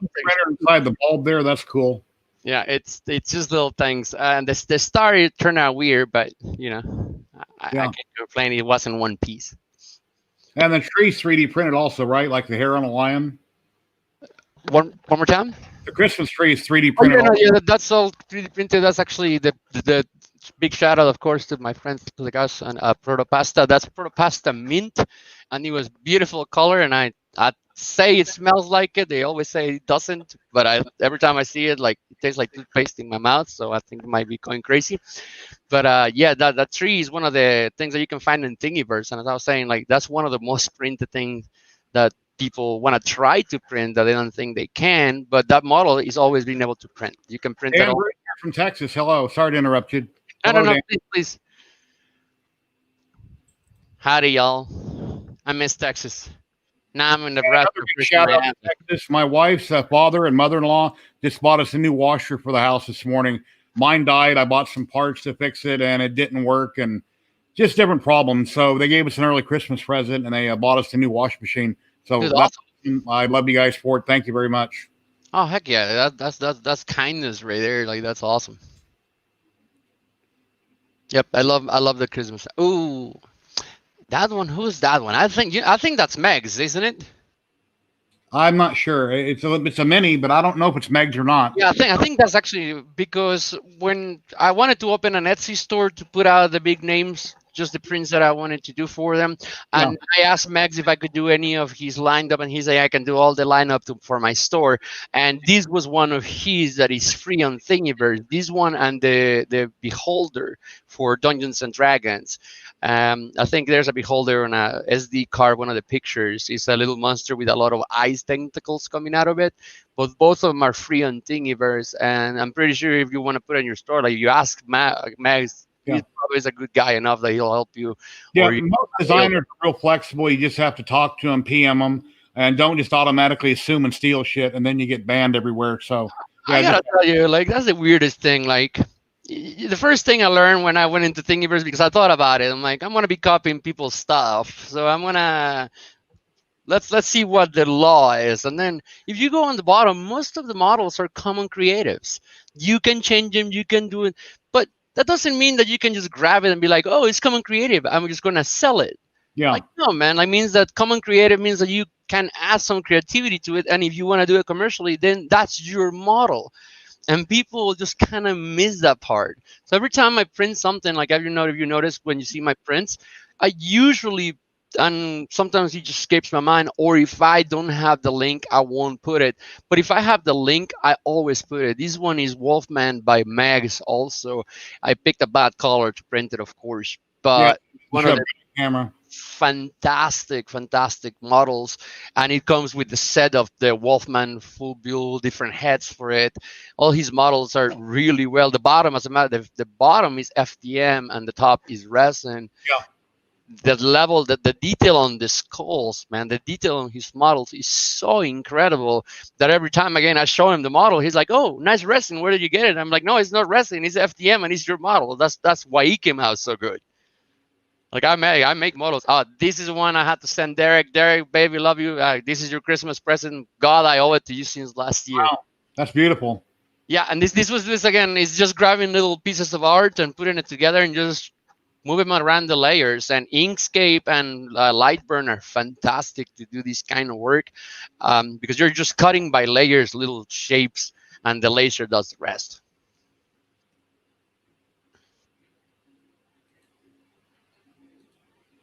Inside the bulb there, that's cool. Yeah, it's just little things, and the star turned out weird, but you know, I can't complain. It wasn't one piece. And the tree's 3D printed also, right? Like the hair on a lion. One more time. The Christmas tree is 3D printed. Yeah, that's all 3D printed. That's actually the big shout out, of course, to my friends, to the guys on Protopasta. That's Protopasta mint, and it was beautiful color, and I say it smells like it. They always say it doesn't, but every time I see it, like, it tastes like toothpaste in my mouth. So I think it might be going crazy. But yeah, that tree is one of the things that you can find in Thingiverse. And as I was saying, like, that's one of the most printed things that people want to try to print that they don't think they can. But that model is always being able to print. You can print it all. From Texas. Hello. Sorry to interrupt you. No, please. Howdy, y'all. I miss Texas. Now I'm in Nebraska. Shout out to Texas. My wife's father and mother-in-law just bought us a new washer for the house this morning. Mine died. I bought some parts to fix it, and it didn't work, and just different problems. So they gave us an early Christmas present, and they bought us a new wash machine. So awesome. I love you guys for it. Thank you very much. Oh, heck yeah. That's kindness right there. Like, that's awesome. Yep, I love the Christmas. Ooh. That one, who's that one? I think that's Meg's, isn't it? I'm not sure. It's a mini, but I don't know if it's Meg's or not. Yeah, I think that's actually because when I wanted to open an Etsy store to put out the big names, just the prints that I wanted to do for them, and I asked Megs if I could do any of his lineup, and he said I can do all the lineup for my store. And this was one of his that is free on Thingiverse. This one and the Beholder for Dungeons and Dragons. I think there's a Beholder on a SD card. One of the pictures is a little monster with a lot of eyes tentacles coming out of it. But both of them are free on Thingiverse, and I'm pretty sure if you want to put it in your store, like, you ask Max, he's probably a good guy enough that he'll help you. Yeah, most designers are real flexible. You just have to talk to them, PM them, and don't just automatically assume and steal shit, and then you get banned everywhere. So I gotta tell you, like, that's the weirdest thing. Like, the first thing I learned when I went into Thingiverse, because I thought about it, I'm like, I'm gonna be copying people's stuff, so I'm gonna let's see what the law is. And then if you go on the bottom, most of the models are common creatives. You can change them, you can do it, but that doesn't mean that you can just grab it and be like, oh, it's common creative, I'm just gonna sell it. Yeah. Like, no, man. That means that common creative means that you can add some creativity to it, and if you want to do it commercially, then that's your model. And people will just kind of miss that part. So every time I print something, like, if you notice when you see my prints, I usually, and sometimes it just escapes my mind, or if I don't have the link, I won't put it. But if I have the link, I always put it. This one is Wolfman by Mags also. I picked a bad color to print it, of course. But one of the camera. Fantastic models, and it comes with the set of the Wolfman full build, different heads for it. All his models are really well. The bottom, as a matter, the bottom is FDM and the top is resin. Yeah. The level, the detail on the skulls, man, the detail on his models is so incredible that every time again I show him the model, he's like, "Oh, nice resin. Where did you get it?" I'm like, "No, it's not resin. It's FDM, and it's your model." That's why he came out so good. Like I make models. Oh, this is one I had to send Derek. Derek, baby, love you. This is your Christmas present. God, I owe it to you since last year. Wow, that's beautiful. Yeah, and this was this again is just grabbing little pieces of art and putting it together and just move them around the layers. And Inkscape and Lightburn are fantastic to do this kind of work because you're just cutting by layers, little shapes, and the laser does the rest.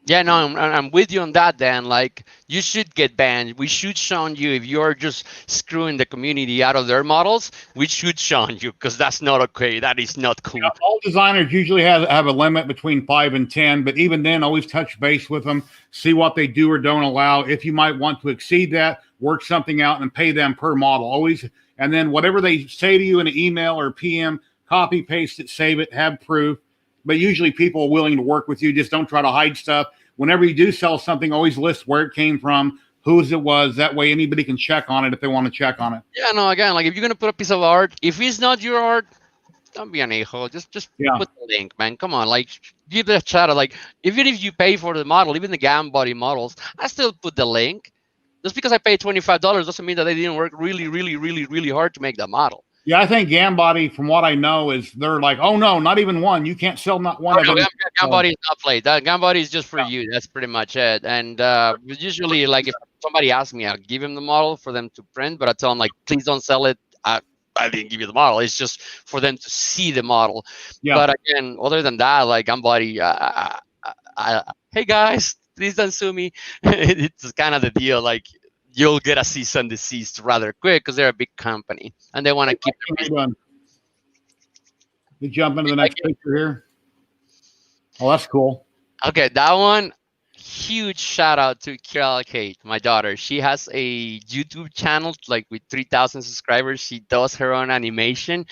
Yeah, no, I'm with you on that, Dan. Like, you should get banned. We should shun you if you're just screwing the community out of their models. We should shun you because that's not okay. That is not cool. Yeah, all designers usually have a limit between 5 and 10, but even then, always touch base with them, see what they do or don't allow. If you might want to exceed that, work something out and pay them per model. Always, and then whatever they say to you in an email or PM, copy, paste it, save it, have proof. But usually people are willing to work with you. Just don't try to hide stuff. Whenever you do sell something, always list where it came from, whose it was. That way anybody can check on it if they want to check on it. Yeah, no, again, like if you're going to put a piece of art, if it's not your art, don't be an a-hole. Just Yeah. put the link, man. Come on, like give it a shout. Like even if you pay for the model, even the Gambody models, I still put the link. Just because I paid $25 doesn't mean that they didn't work really, really, really, really hard to make that model. Yeah, I think Gambody, from what I know, is they're like, oh no, not even one. You can't sell not one of them. Gambody is not played. That Gambody is just for you. That's pretty much it. And usually, like if somebody asks me, I'll give him the model for them to print, but I tell them like, please don't sell it. I didn't give you the model. It's just for them to see the model. Yeah. But again, other than that, like Gambody, hey guys, please don't sue me. It's kind of the deal. Like you'll get a cease and desist rather quick because they're a big company and they want to keep. You jump into the next picture here. Oh, that's cool. Okay, that one. Huge shout out to Yourdy Alcaide, my daughter. She has a YouTube channel like with 3,000 subscribers. She does her own animation,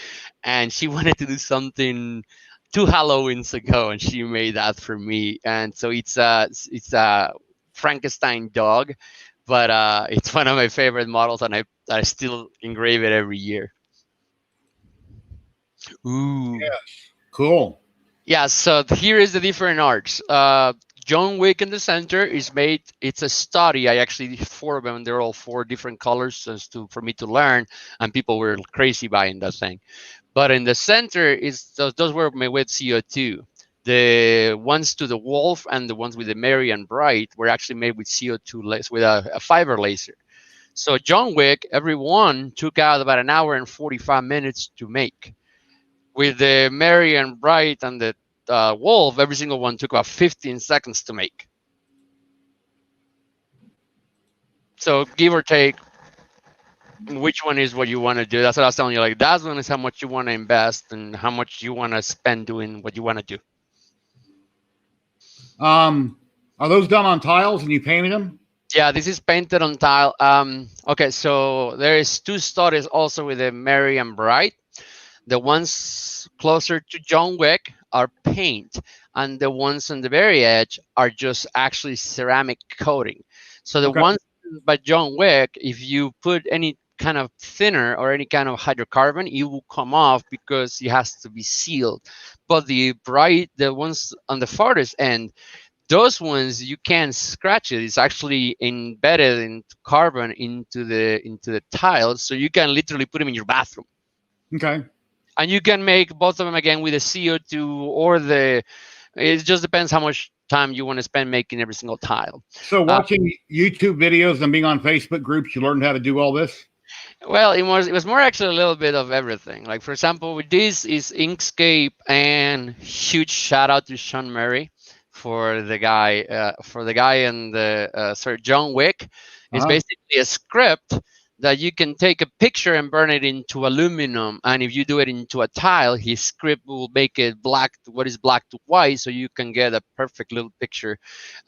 and she wanted to do something 2 Halloweens ago, and she made that for me. And so it's a Frankenstein dog, but it's one of my favorite models, and I still engrave it every year. Ooh. Yes. Cool. Yeah. So here is the different arts. John Wick in the center is made. It's a study. I actually did 4 of them. They're all 4 different colors for me to learn, and people were crazy buying that thing. But in the center is those were made with CO2. The ones to the wolf and the ones with the Merry and Bright were actually made with CO2 with a fiber laser. So John Wick, every one took out about 1 hour and 45 minutes to make. With the Merry and Bright and the wolf, every single one took about 15 seconds to make. So give or take, which one is what you want to do? That's what I was telling you. Like that one is how much you want to invest and how much you want to spend doing what you want to do. Are those done on tiles and you painted them? Yeah, this is painted on tile. Okay, so there is 2 studies also with the Merry and Bright. The ones closer to John Wick are paint, and the ones on the very edge are just actually ceramic coating. So the ones by John Wick, if you put any kind of thinner or any kind of hydrocarbon, it will come off because it has to be sealed. But the ones on the farthest end, those ones you can't scratch it. It's actually embedded in carbon into the tiles, so you can literally put them in your bathroom. Okay. And you can make both of them again with the CO2 or it just depends how much time you want to spend making every single tile. So watching YouTube videos and being on Facebook groups, you learned how to do all this? Well, it was more actually a little bit of everything. Like for example, with this is Inkscape, and huge shout out to Sean Murray for the guy in the John Wick. It's basically a script that you can take a picture and burn it into aluminum, and if you do it into a tile, his script will make it black. What is black to white, so you can get a perfect little picture.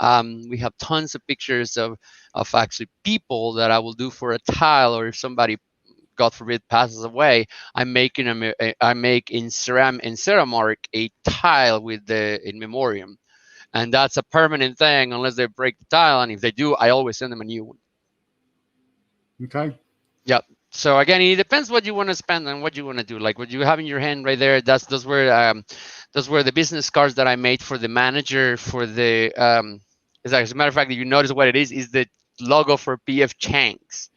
We have tons of pictures of actually people that I will do for a tile, or if somebody, God forbid, passes away, I make in Ceramark a tile with in memoriam, and that's a permanent thing unless they break the tile, and if they do, I always send them a new one. Okay. Yep. So again, it depends what you want to spend and what you want to do. Like what you have in your hand right there, those were the business cards that I made for the manager for the as a matter of fact, if you notice what it is the logo for PF Chang's.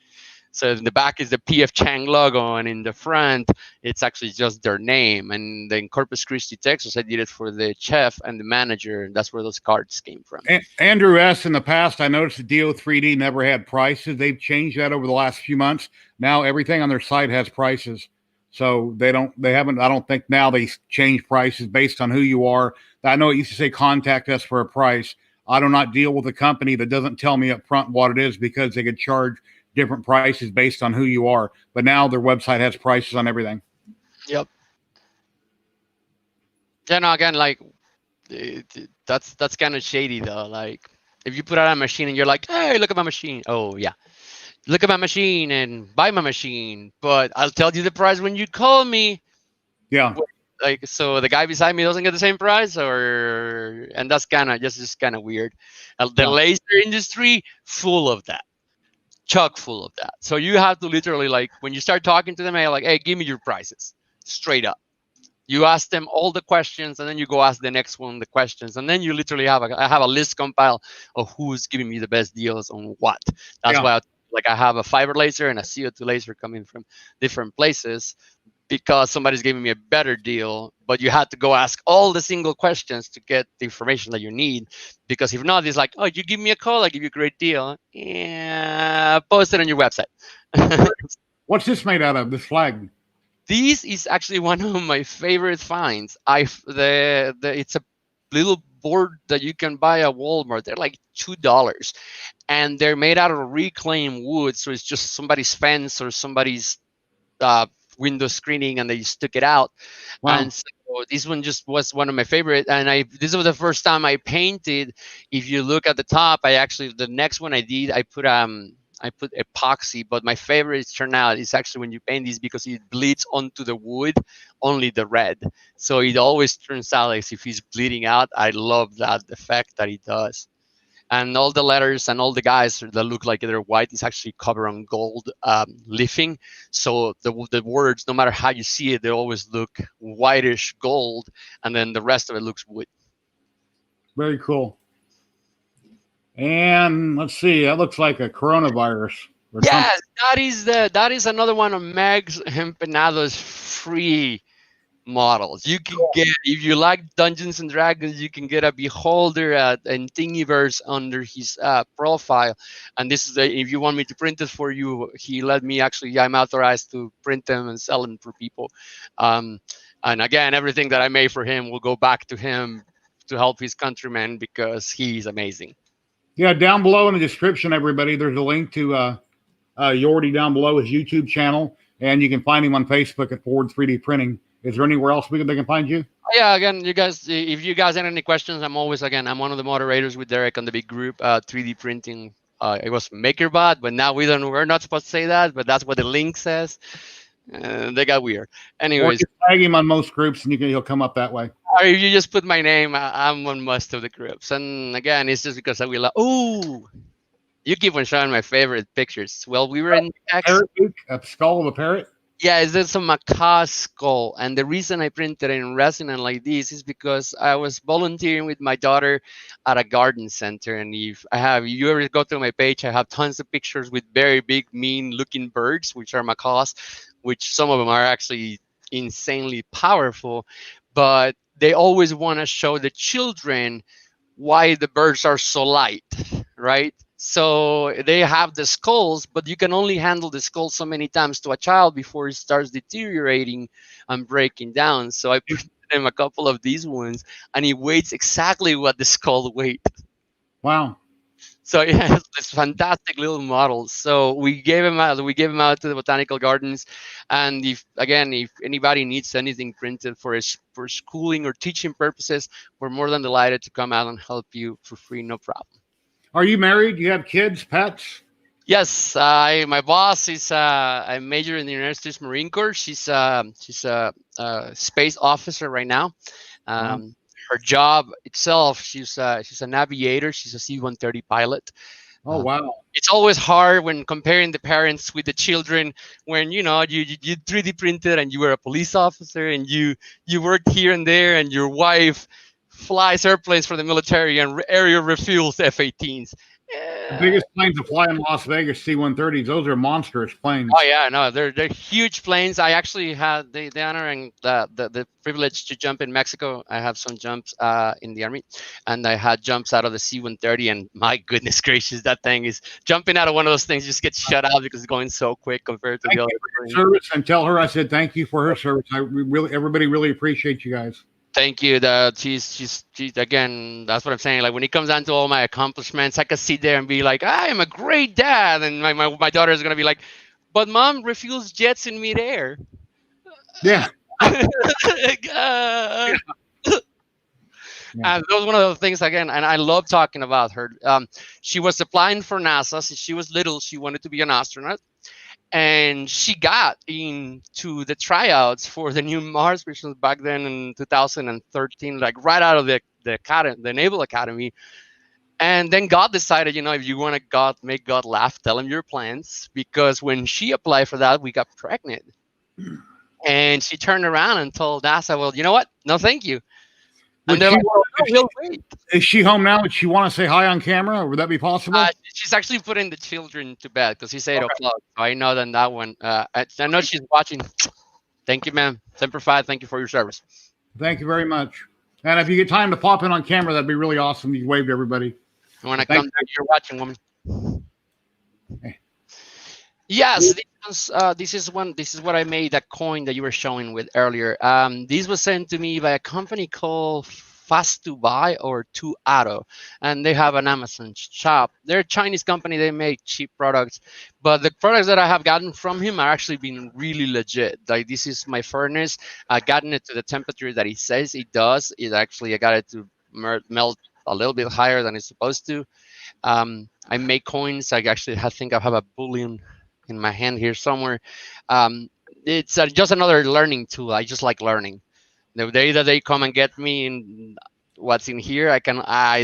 So in the back is the PF Chang logo, and in the front, it's actually just their name. And in Corpus Christi, Texas, I did it for the chef and the manager, and that's where those cards came from. Andrew S. In the past, I noticed that DO3D never had prices. They've changed that over the last few months. Now everything on their site has prices. So they haven't, I don't think now they change prices based on who you are. I know it used to say contact us for a price. I do not deal with a company that doesn't tell me up front what it is because they could charge different prices based on who you are. But now their website has prices on everything. Yep. Yeah, no, again, like that's kind of shady though. Like if you put out a machine and you're like, hey, look at my machine. Oh yeah, look at my machine and buy my machine, but I'll tell you the price when you call me. Yeah. Like, so the guy beside me doesn't get the same price, and that's kind of just kind of weird. The laser industry full of that, chock full of that. So you have to literally, like, when you start talking to them, you're like, hey, give me your prices straight up. You ask them all the questions, and then you go ask the next one the questions, and then you literally I have a list compiled of who's giving me the best deals on what. That's why I have a fiber laser and a CO2 laser coming from different places, because somebody's giving me a better deal, but you had to go ask all the single questions to get the information that you need. Because if not, it's like, oh, you give me a call, I give you a great deal. Yeah, post it on your website. What's this made out of, this flag? This is actually one of my favorite finds. It's a little board that you can buy at Walmart. They're like $2, and they're made out of reclaimed wood. So it's just somebody's fence or somebody's window screening, and they stuck it out. Wow. And so this one just was one of my favorite. And this was the first time I painted. If you look at the top, the next one I did, I put epoxy, but my favorite turnout is actually when you paint this, because it bleeds onto the wood, only the red. So it always turns out as if he's bleeding out. I love that effect that it does. And all the letters and all the guys that look like they're white is actually covered on gold leafing. So the words, no matter how you see it, they always look whitish gold, and then the rest of it looks wood. Very cool. And let's see, that looks like a coronavirus. Yes, that is another one of Meg's Empanadas free models. You can get, if you like Dungeons and Dragons, you can get a beholder and Thingiverse under his profile. And this is if you want me to print it for you, he let me actually. I'm authorized to print them and sell them for people. And again, everything that I made for him will go back to him to help his countrymen, because he's amazing. Yeah, down below in the description, everybody, there's a link to Yourdy down below, his YouTube channel, and you can find him on Facebook at Forward 3D Printing. Is there anywhere else they can find you? Yeah, again, you guys, if you guys have any questions, I'm one of the moderators with Derek on the big group, 3D printing. It was MakerBot, but now we're not supposed to say that, but that's what the link says. They got weird. Anyways, tag him on most groups, and he'll come up that way. Or if you just put my name, I'm on most of the groups. And again, it's just because I will. Oh, you keep on showing my favorite pictures. Well, we were in a skull of a parrot. Yeah, it's a macaw skull. And the reason I printed it in resin and like this is because I was volunteering with my daughter at a garden center. And if you ever go to my page, I have tons of pictures with very big, mean looking birds, which are macaws, which some of them are actually insanely powerful. But they always want to show the children why the birds are so light, right? So they have the skulls, but you can only handle the skull so many times to a child before it starts deteriorating and breaking down. So I put him a couple of these ones, and he weighs exactly what the skull weighs. Wow. So yeah, it's fantastic little models. So we gave him out to the botanical gardens, and if anybody needs anything printed for schooling or teaching purposes, we're more than delighted to come out and help you for free, no problem. Are you married? Do you have kids, pets? Yes, my boss is a major in the United States Marine Corps. She's a space officer right now. Her job itself, she's an aviator. She's a C-130 pilot. Oh, wow. It's always hard when comparing the parents with the children. When you 3D printed and you were a police officer and you worked here and there, and your wife flies airplanes for the military and aerial refuels F-18s. The biggest planes to fly in Las Vegas, C-130s. Those are monstrous planes. Oh yeah, no, they're huge planes. I actually had the honor and the privilege to jump in Mexico. I have some jumps in the army, and I had jumps out of the C-130. And my goodness gracious, that thing is jumping out of one of those things just gets shut out because it's going so quick compared to the other service. And tell her I said thank you for her service. Everybody really appreciates you guys. Thank you. She's again. That's what I'm saying. Like when it comes down to all my accomplishments, I could sit there and be like, I am a great dad, and my daughter is gonna be like, but mom refuels jets in midair. Yeah. And that was one of the things again, and I love talking about her. She was applying for NASA since she was little. She wanted to be an astronaut. And she got into the tryouts for the new Mars missions back then in 2013, like right out of the Naval Academy. And then God decided, if you want to make God laugh, tell him your plans. Because when she applied for that, we got pregnant. And she turned around and told NASA, well, you know what? No, thank you. And they're like, we'll wait. Is she home now? Would she want to say hi on camera? Would that be possible? She's actually putting the children to bed because it's 8 o'clock. So I know that one. I know she's watching. Thank you, ma'am. Semper Fi, thank you for your service. Thank you very much. And if you get time to pop in on camera, that'd be really awesome. You wave to everybody. When I come back, you're watching, woman. Okay. Yes, this is what I made, that coin that you were showing with earlier. This was sent to me by a company called Fast to Buy or 2Auto, and they have an Amazon shop. They're a Chinese company. They make cheap products, but the products that I have gotten from him are actually been really legit. Like this is my furnace. I gotten it to the temperature that he says it does. I got it to melt a little bit higher than it's supposed to. I make coins. I think I have a bullion in my hand here somewhere. It's just another learning tool. I just like learning. The day that they come and get me and what's in here, I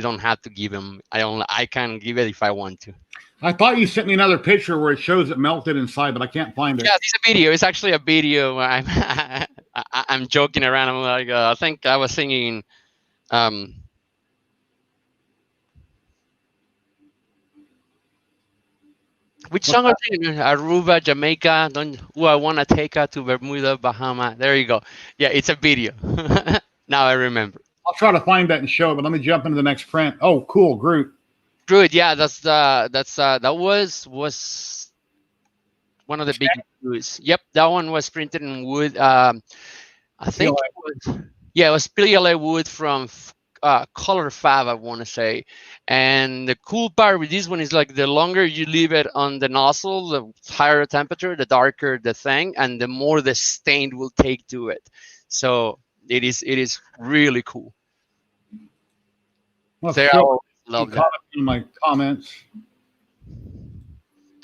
don't have to give them. I can give it if I want to. I thought you sent me another picture where it shows it melted inside, but I can't find it. Yeah, it's a video. It's actually a video. I'm joking around. I'm like, I think I was singing. Which song are you singing? Aruba, Jamaica. I want to take her to Bermuda, Bahama. There you go. Yeah, it's a video. Now I remember. I'll try to find that and show it, but let me jump into the next print. Oh, cool, Groot. Groot, yeah, that was one of the big news. Yep, that one was printed in wood. I think it was PLA wood from Color Fab, I want to say. And the cool part with this one is like the longer you leave it on the nozzle, the higher the temperature, the darker the thing, and the more the stain will take to it. So it is really cool. Well, love that. In my comments.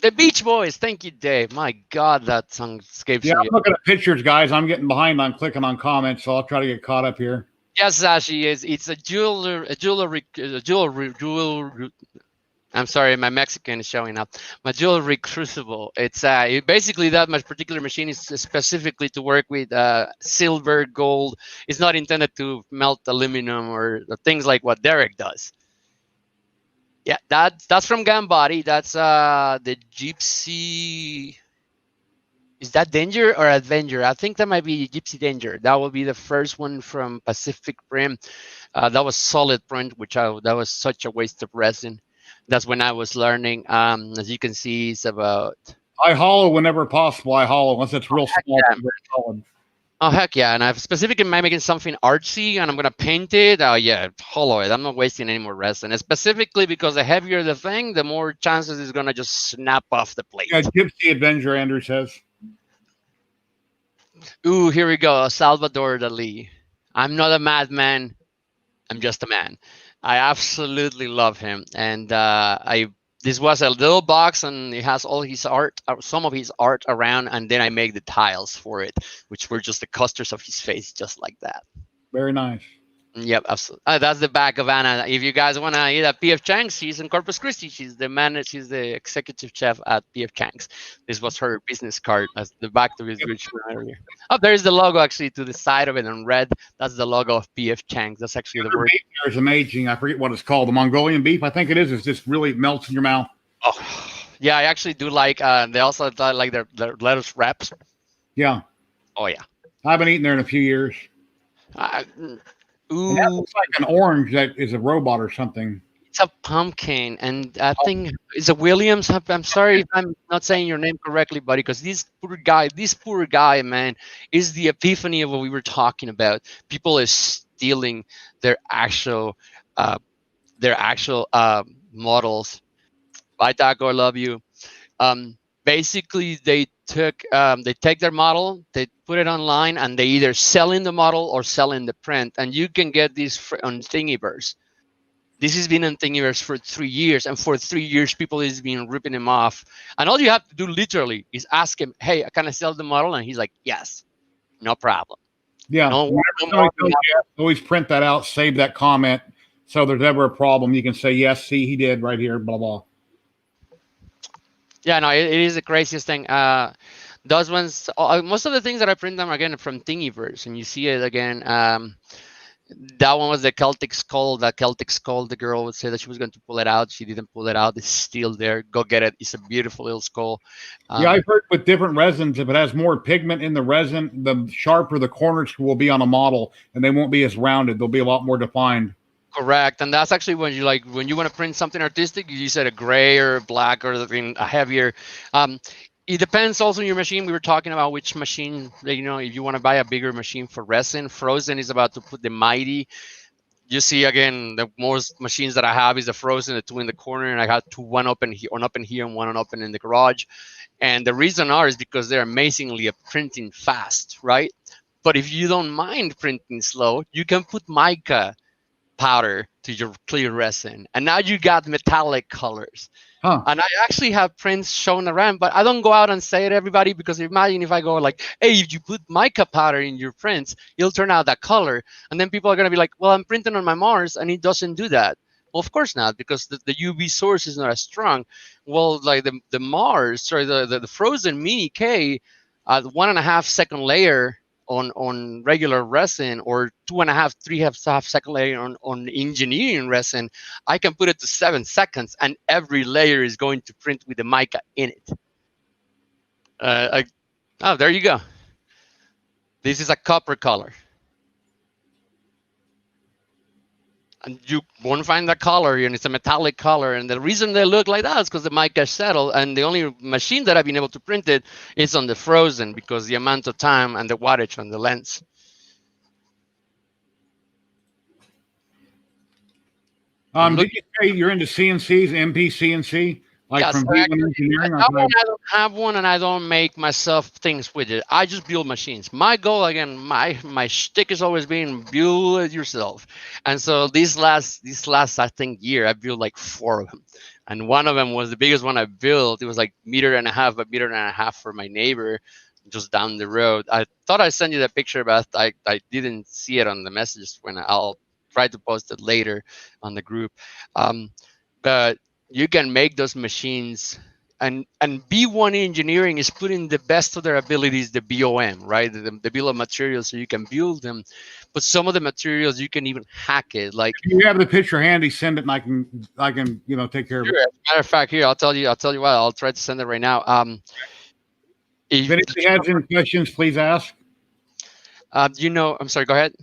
The Beach Boys, thank you, Dave. My God, that song escapes me. Yeah, I'm looking at pictures, guys. I'm getting behind on clicking on comments, so I'll try to get caught up here. Yes, Sashi is. It's a jewelry. I'm sorry, my Mexican is showing up. My jewelry crucible. It's basically that my particular machine is specifically to work with silver, gold. It's not intended to melt aluminum or things like what Derek does. Yeah, that's from Gambody. That's the Gypsy. Is that Danger or Avenger? I think that might be Gypsy Danger. That will be the first one from Pacific Rim. That was solid print, that was such a waste of resin. That's when I was learning. As you can see, it's about. I hollow whenever possible. I hollow unless it's real small. Yeah. Oh heck yeah! And I've specifically making something artsy, and I'm gonna paint it. Oh yeah, hollow it. I'm not wasting any more resin. And specifically because the heavier the thing, the more chances it's gonna just snap off the plate. Yeah, Gypsy Avenger, Andrew says. Ooh, here we go. Salvador Dali. I'm not a madman. I'm just a man. I absolutely love him. And this was a little box, and it has all his art, some of his art around, and then I make the tiles for it, which were just the clusters of his face, just like that. Very nice. Yep, absolutely. That's the back of Anna. If you guys want to eat at P.F. Chang's, she's in Corpus Christi. She's the executive chef at P.F. Chang's. This was her business card as the back of his which earlier. Oh, there's the logo actually to the side of it in red. That's the logo of P.F. Chang's. That's actually the word. There's amazing. I forget what it's called. The Mongolian beef, I think it is. It's just really melts in your mouth. Oh, yeah, I actually do like. They also like their lettuce wraps. Yeah. Oh yeah. I haven't eaten there in a few years. Ooh. That looks like an orange that is a robot or something. It's a pumpkin, and I think it's a Williams. I'm sorry if I'm not saying your name correctly, buddy, because this poor guy, man, is the epiphany of what we were talking about. People is stealing their actual models. Bye, Taco, I love you. Basically, they take their model, they put it online, and they either selling the model or selling the print. And you can get this on Thingiverse. This has been on Thingiverse for 3 years, and for 3 years, people has been ripping him off. And all you have to do literally is ask him, "Hey, can I sell the model?" And he's like, "Yes, no problem." Yeah. Always print that out, save that comment. So there's ever a problem, you can say, "Yes, see, he did right here." Blah blah. Yeah, no, it is the craziest thing. Those ones, most of the things that I print them again from Thingiverse, and you see it again. That one was the Celtic skull. That Celtic skull, the girl would say that she was going to pull it out. She didn't pull it out. It's still there. Go get it. It's a beautiful little skull. Yeah, I've heard with different resins, if it has more pigment in the resin, the sharper the corners will be on a model, and they won't be as rounded. They'll be a lot more defined. Correct, and that's actually when you want to print something artistic. You said a gray or a black or a heavier. It depends also on your machine. We were talking about which machine. If you want to buy a bigger machine for resin, Frozen is about to put the Mighty. You see again, the most machines that I have is the Frozen, the two in the corner, and I got two, one open here and one open in the garage. And the reason is because they're amazingly printing fast, right? But if you don't mind printing slow, you can put mica powder to your clear resin, and now you got metallic colors. And I actually have prints shown around, but I don't go out and say it to everybody, because imagine if I go like, "Hey, if you put mica powder in your prints, it'll turn out that color," and then people are gonna be like, "Well, I'm printing on my Mars and it doesn't do that." Well, of course not, because the UV source is not as strong. Well, like the Mars, sorry, the Frozen Mini K, 1.5 second layer on regular resin, or 2.5, 3.5 second layer on engineering resin, I can put it to 7 seconds, and every layer is going to print with the mica in it. Oh, there you go. This is a copper color. And you won't find that color, and it's a metallic color. And the reason they look like that is because the mica is settled. And the only machine that I've been able to print it is on the Frozen, because the amount of time and the wattage on the lens. Did you say you're into CNCs, MP CNC? Like yes, from engineering? I don't have one, and I don't make myself things with it. I just build machines. My goal, again, my shtick has always been build it yourself. And so this last I think year, I built like 4 of them, and one of them was the biggest one I built. It was like 1.5 by 1.5 for my neighbor just down the road. I thought I sent you the picture, but I didn't see it on the messages. When I'll try to post it later on the group. But you can make those machines, and B1 engineering is putting the best of their abilities, the BOM, right? The bill of materials, so you can build them. But some of the materials you can even hack it. Like, if you have the picture handy, send it, and I can take care of it. As a matter of fact, here I'll tell you what. I'll try to send it right now. If anybody has any questions, please ask. I'm sorry. Go ahead.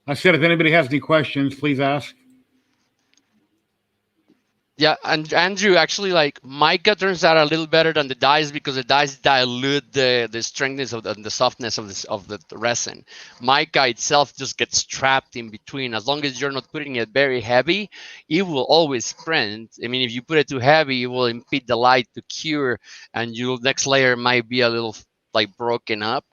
I said, if anybody has any questions, please ask. Yeah, and Andrew, actually, like, mica turns out a little better than the dyes, because the dyes dilute the strengthness of the softness of the resin. Mica itself just gets trapped in between. As long as you're not putting it very heavy, it will always print. I mean, if you put it too heavy, it will impede the light to cure, and your next layer might be a little like broken up.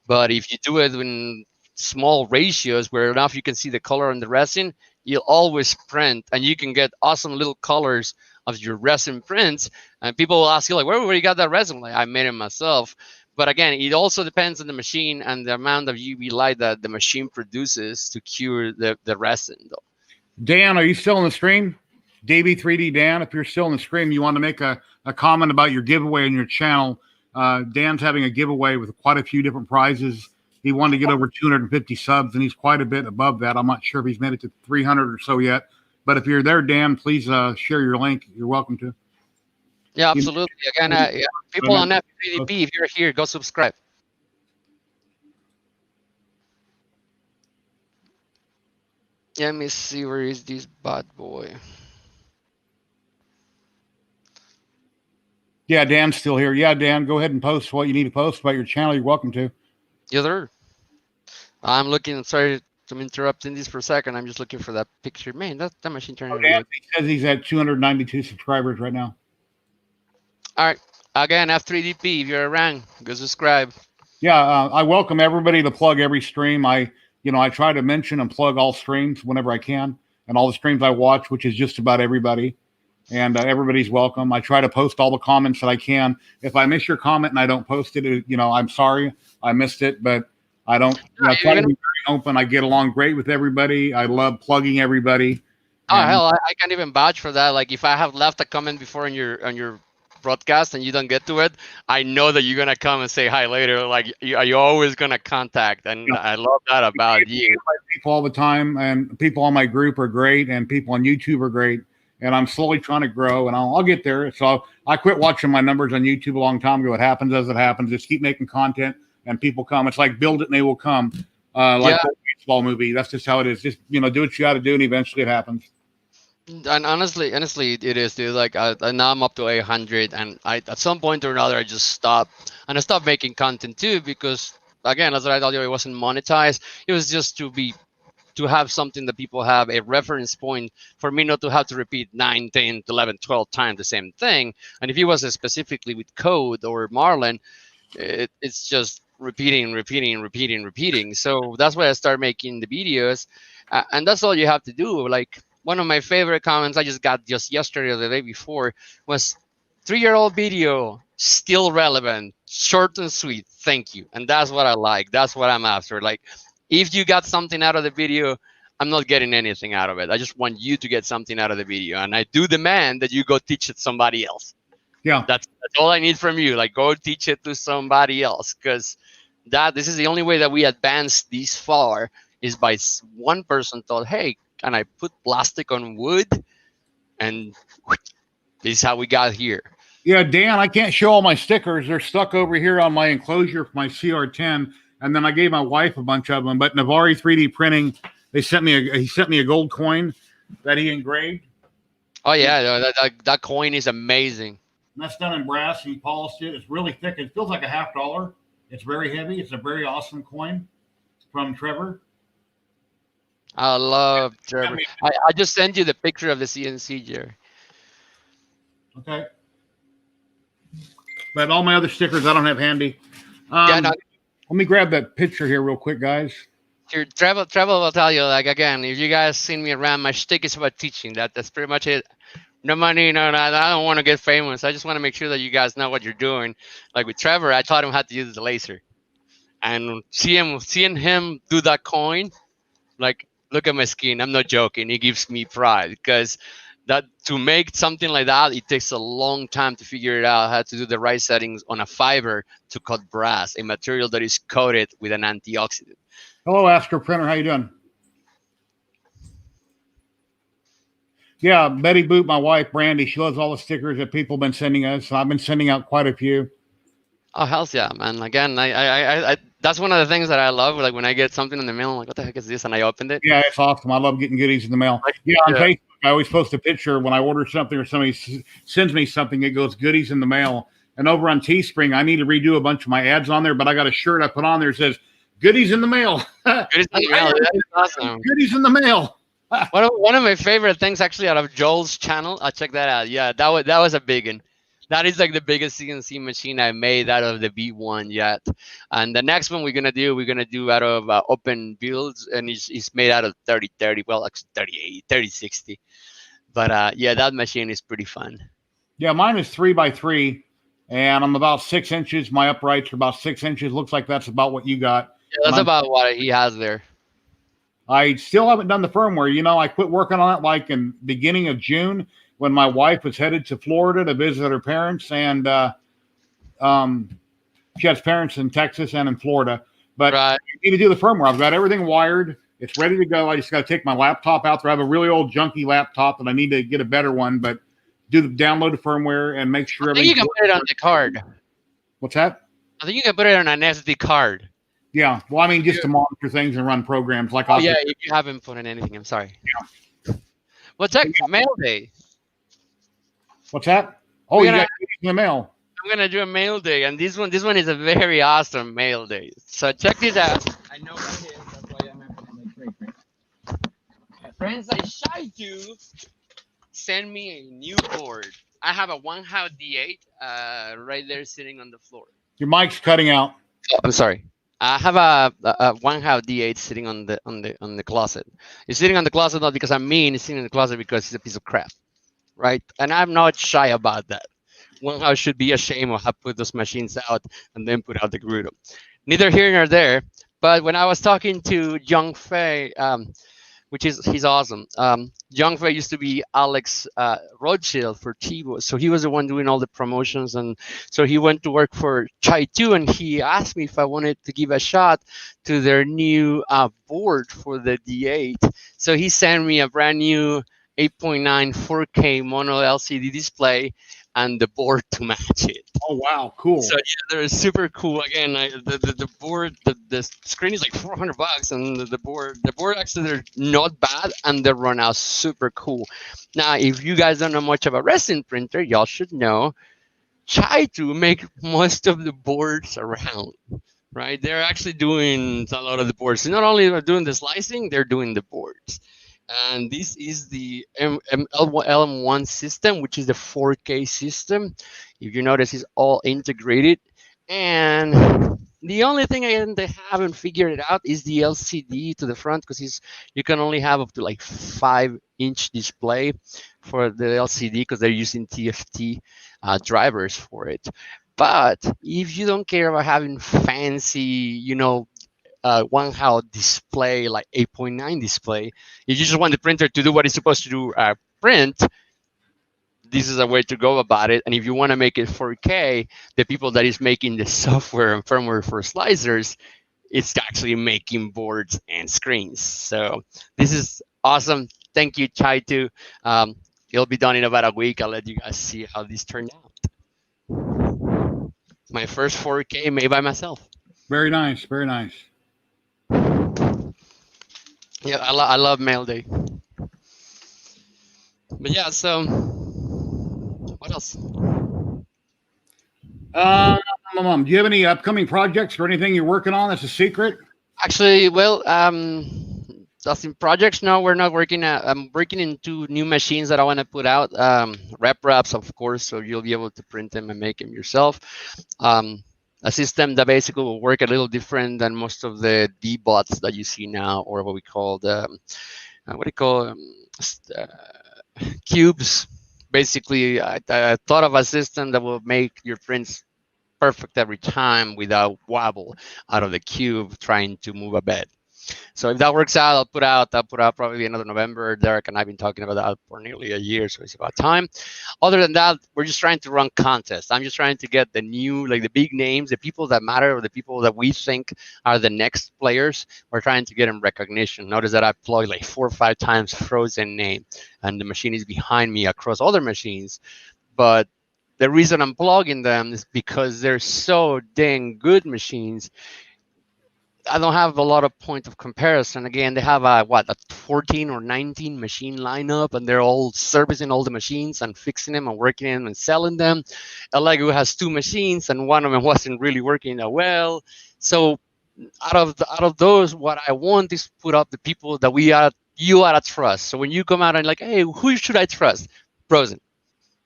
But if you do it in small ratios, where enough you can see the color on the resin, you'll always print, and you can get awesome little colors of your resin prints. And people will ask you, like, where you got that resin? Like, I made it myself. But again, it also depends on the machine and the amount of UV light that the machine produces to cure the resin, though. Dan, are you still in the stream? DB3D Dan, if you're still in the stream, you want to make a comment about your giveaway on your channel. Dan's having a giveaway with quite a few different prizes. He wanted to get over 250 subs, and he's quite a bit above that. I'm not sure if he's made it to 300 or so yet. But if you're there, Dan, please share your link. You're welcome to. Yeah, absolutely. Again, yeah, people on F3DP, if you're here, go subscribe. Let me see, where is this bad boy? Yeah, Dan's still here. Yeah, Dan, go ahead and post what you need to post about your channel. You're welcome to. Yeah, sir. I'm looking, sorry, I'm interrupting this for a second. I'm just looking for that picture. Man, that machine turned Dan, he says he's at 292 subscribers right now. All right. Again, F3DP, if you're around, go subscribe. Yeah, I welcome everybody to plug every stream. I try to mention and plug all streams whenever I can, and all the streams I watch, which is just about everybody. And everybody's welcome. I try to post all the comments that I can. If I miss your comment and I don't post it, I'm sorry I missed it, but I don't. I try to be very open. I get along great with everybody. I love plugging everybody. Oh, hell, I can't even vouch for that. Like, if I have left a comment before on your broadcast and you don't get to it, I know that you're gonna come and say hi later. Like, you're always gonna contact, and I love that about you. People all the time, and people on my group are great, and people on YouTube are great. And I'm slowly trying to grow, and I'll get there. So I quit watching my numbers on YouTube a long time ago. It happens as it happens. Just keep making content, and people come. It's like build it, and they will come. Like the baseball movie. That's just how it is. Just do what you got to do, and eventually it happens. And honestly, it is, dude. Like, now I'm up to 800, and at some point or another, I just stopped, and I stopped making content too, because again, as I told you, it wasn't monetized. It was just to have something that people have a reference point for me, not to have to repeat 9, 10, 11, 12 times the same thing. And if it was specifically with code or Marlin, it's just repeating. So that's why I started making the videos, and that's all you have to do. Like, one of my favorite comments I just got just yesterday or the day before was 3-year-old video, still relevant, short and sweet, thank you. And that's what I like. That's what I'm after. Like, if you got something out of the video, I'm not getting anything out of it. I just want you to get something out of the video. And I do demand that you go teach it to somebody else. Yeah. That's all I need from you. Like, go teach it to somebody else. Because this is the only way that we advance this far, is by one person thought, hey, can I put plastic on wood? And this is how we got here. Yeah, Dan, I can't show all my stickers. They're stuck over here on my enclosure for my CR10. And then I gave my wife a bunch of them. But Navari 3D Printing, he sent me a gold coin that he engraved. Oh yeah, that coin is amazing. And that's done in brass. He polished it. It's really thick. It feels like a $50. It's very heavy. It's a very awesome coin from Trevor. I love Trevor. I just sent you the picture of the CNC, Jerry. Okay. But all my other stickers I don't have handy. Let me grab that picture here real quick, guys. Here, Trevor will tell you, like, again, if you guys seen me around, my shtick is about teaching. That's pretty much it. No money, no, I don't want to get famous. I just want to make sure that you guys know what you're doing. Like with Trevor, I taught him how to use the laser. And seeing him do that coin, like, look at my skin. I'm not joking. It gives me pride, because that to make something like that, it takes a long time to figure it out, how to do the right settings on a fiber to cut brass, a material that is coated with an antioxidant. Hello, Astro Printer. How you doing? Yeah, Betty Boop, my wife, Brandy, she loves all the stickers that people have been sending us. I've been sending out quite a few. Oh, hell yeah, man. Again, I that's one of the things that I love. Like, when I get something in the mail, I'm like, what the heck is this? And I opened it. Yeah, it's awesome. I love getting goodies in the mail. On Facebook, I always post a picture when I order something or somebody sends me something. It goes goodies in the mail. And over on Teespring, I need to redo a bunch of my ads on there, but I got a shirt I put on there that says goodies in the mail. Goodies in the mail. That is awesome. Goodies in the mail. One of my favorite things, actually, out of Joel's channel. I'll check that out. Yeah, that was a big one. That is like the biggest CNC machine I made out of the V1 yet. And the next one we're gonna do out of open builds, and it's made out of 3030. Well, actually 38, 3060. But yeah, that machine is pretty fun. Yeah, mine is 3x3. and I'm about 6 inches. My uprights are about 6 inches. Looks like that's about what you got. Yeah, that's about what he has there. I still haven't done the firmware. You know, I quit working on it like in beginning of June when my wife was headed to Florida to visit her parents, and she has parents in Texas and in Florida. But Right. I need to do the firmware. I've got everything wired. It's ready to go. I just got to take my laptop out there. I have a really old junky laptop, and I need to get a better one. But download the firmware and make sure I think you can put it on the card. What's that? I think you can put it on an SD card. Yeah. Well, I mean, just to monitor things and run programs like. Oh, yeah, if you haven't put in anything, I'm sorry. Yeah. What's that? Mail day. What's that? Oh, you got the mail. I'm gonna do a mail day, and this one is a very awesome mail day. So check this out. I know what it is. That's why I'm my friends I shy to send me a new board. I have a One-How.D8 right there sitting on the floor. Your mic's cutting out. Oh, I'm sorry. I have a One-How.D8 sitting on the closet. It's sitting on the closet not because I'm mean. It's sitting in the closet because it's a piece of crap, right? And I'm not shy about that. One-How should be ashamed of how put those machines out and then put out the Grudo. Neither here nor there. But when I was talking to Young Fei, he's awesome. Young Fei used to be Alex Rothschild for TiVo, so he was the one doing all the promotions, and so he went to work for Chai too, and he asked me if I wanted to give a shot to their new board for the D8. So he sent me a brand new 8.9 4K mono LCD display and the board to match it. Oh wow, cool! So yeah, they're super cool. Again, the board, the screen is like $400, and the board actually they're not bad, and they run out super cool. Now, if you guys don't know much about resin printer, y'all should know Chai.To make most of the boards around. Right, they're actually doing a lot of the boards. So not only are doing the slicing, they're doing the boards. And this is the LM1 system, which is the 4K system. If you notice, it's all integrated. And the only thing they haven't figured it out is the LCD to the front, because you can only have up to like 5-inch display for the LCD because they're using TFT drivers for it. But if you don't care about having fancy, One-How display, like 8.9 display, if you just want the printer to do what it's supposed to do, print, this is a way to go about it. And if you want to make it 4K, the people that is making the software and firmware for slicers, it's actually making boards and screens. So this is awesome. Thank you, Chai.To. It'll be done in about a week. I'll let you guys see how this turned out. My first 4K made by myself. Very nice, very nice. Yeah, I love mail day. But yeah, so what else? Do you have any upcoming projects or anything you're working on that's a secret? Actually, well, that's in projects now. We're not working at. I'm working in 2 new machines that I want to put out. Rep wraps, of course, so you'll be able to print them and make them yourself. A system that basically will work a little different than most of the D-bots that you see now, or what we call the cubes. Basically, I thought of a system that will make your prints perfect every time without wobble out of the cube trying to move a bed. So if that works out, I'll put out probably another November. Derek and I've been talking about that for nearly a year, so it's about time. Other than that, we're just trying to run contests. I'm just trying to get the new, like the big names, the people that matter, or the people that we think are the next players. We're trying to get them recognition. Notice that I plugged like 4 or 5 times Frozen name, and the machine is behind me across other machines. But the reason I'm plugging them is because they're so dang good machines. I don't have a lot of point of comparison. Again, they have a 14 or 19 machine lineup, and they're all servicing all the machines and fixing them and working them and selling them. Lego has 2 machines, and one of them wasn't really working that well. So out of those, what I want is put up the people that you ought to trust. So when you come out and like, hey, who should I trust? Frozen.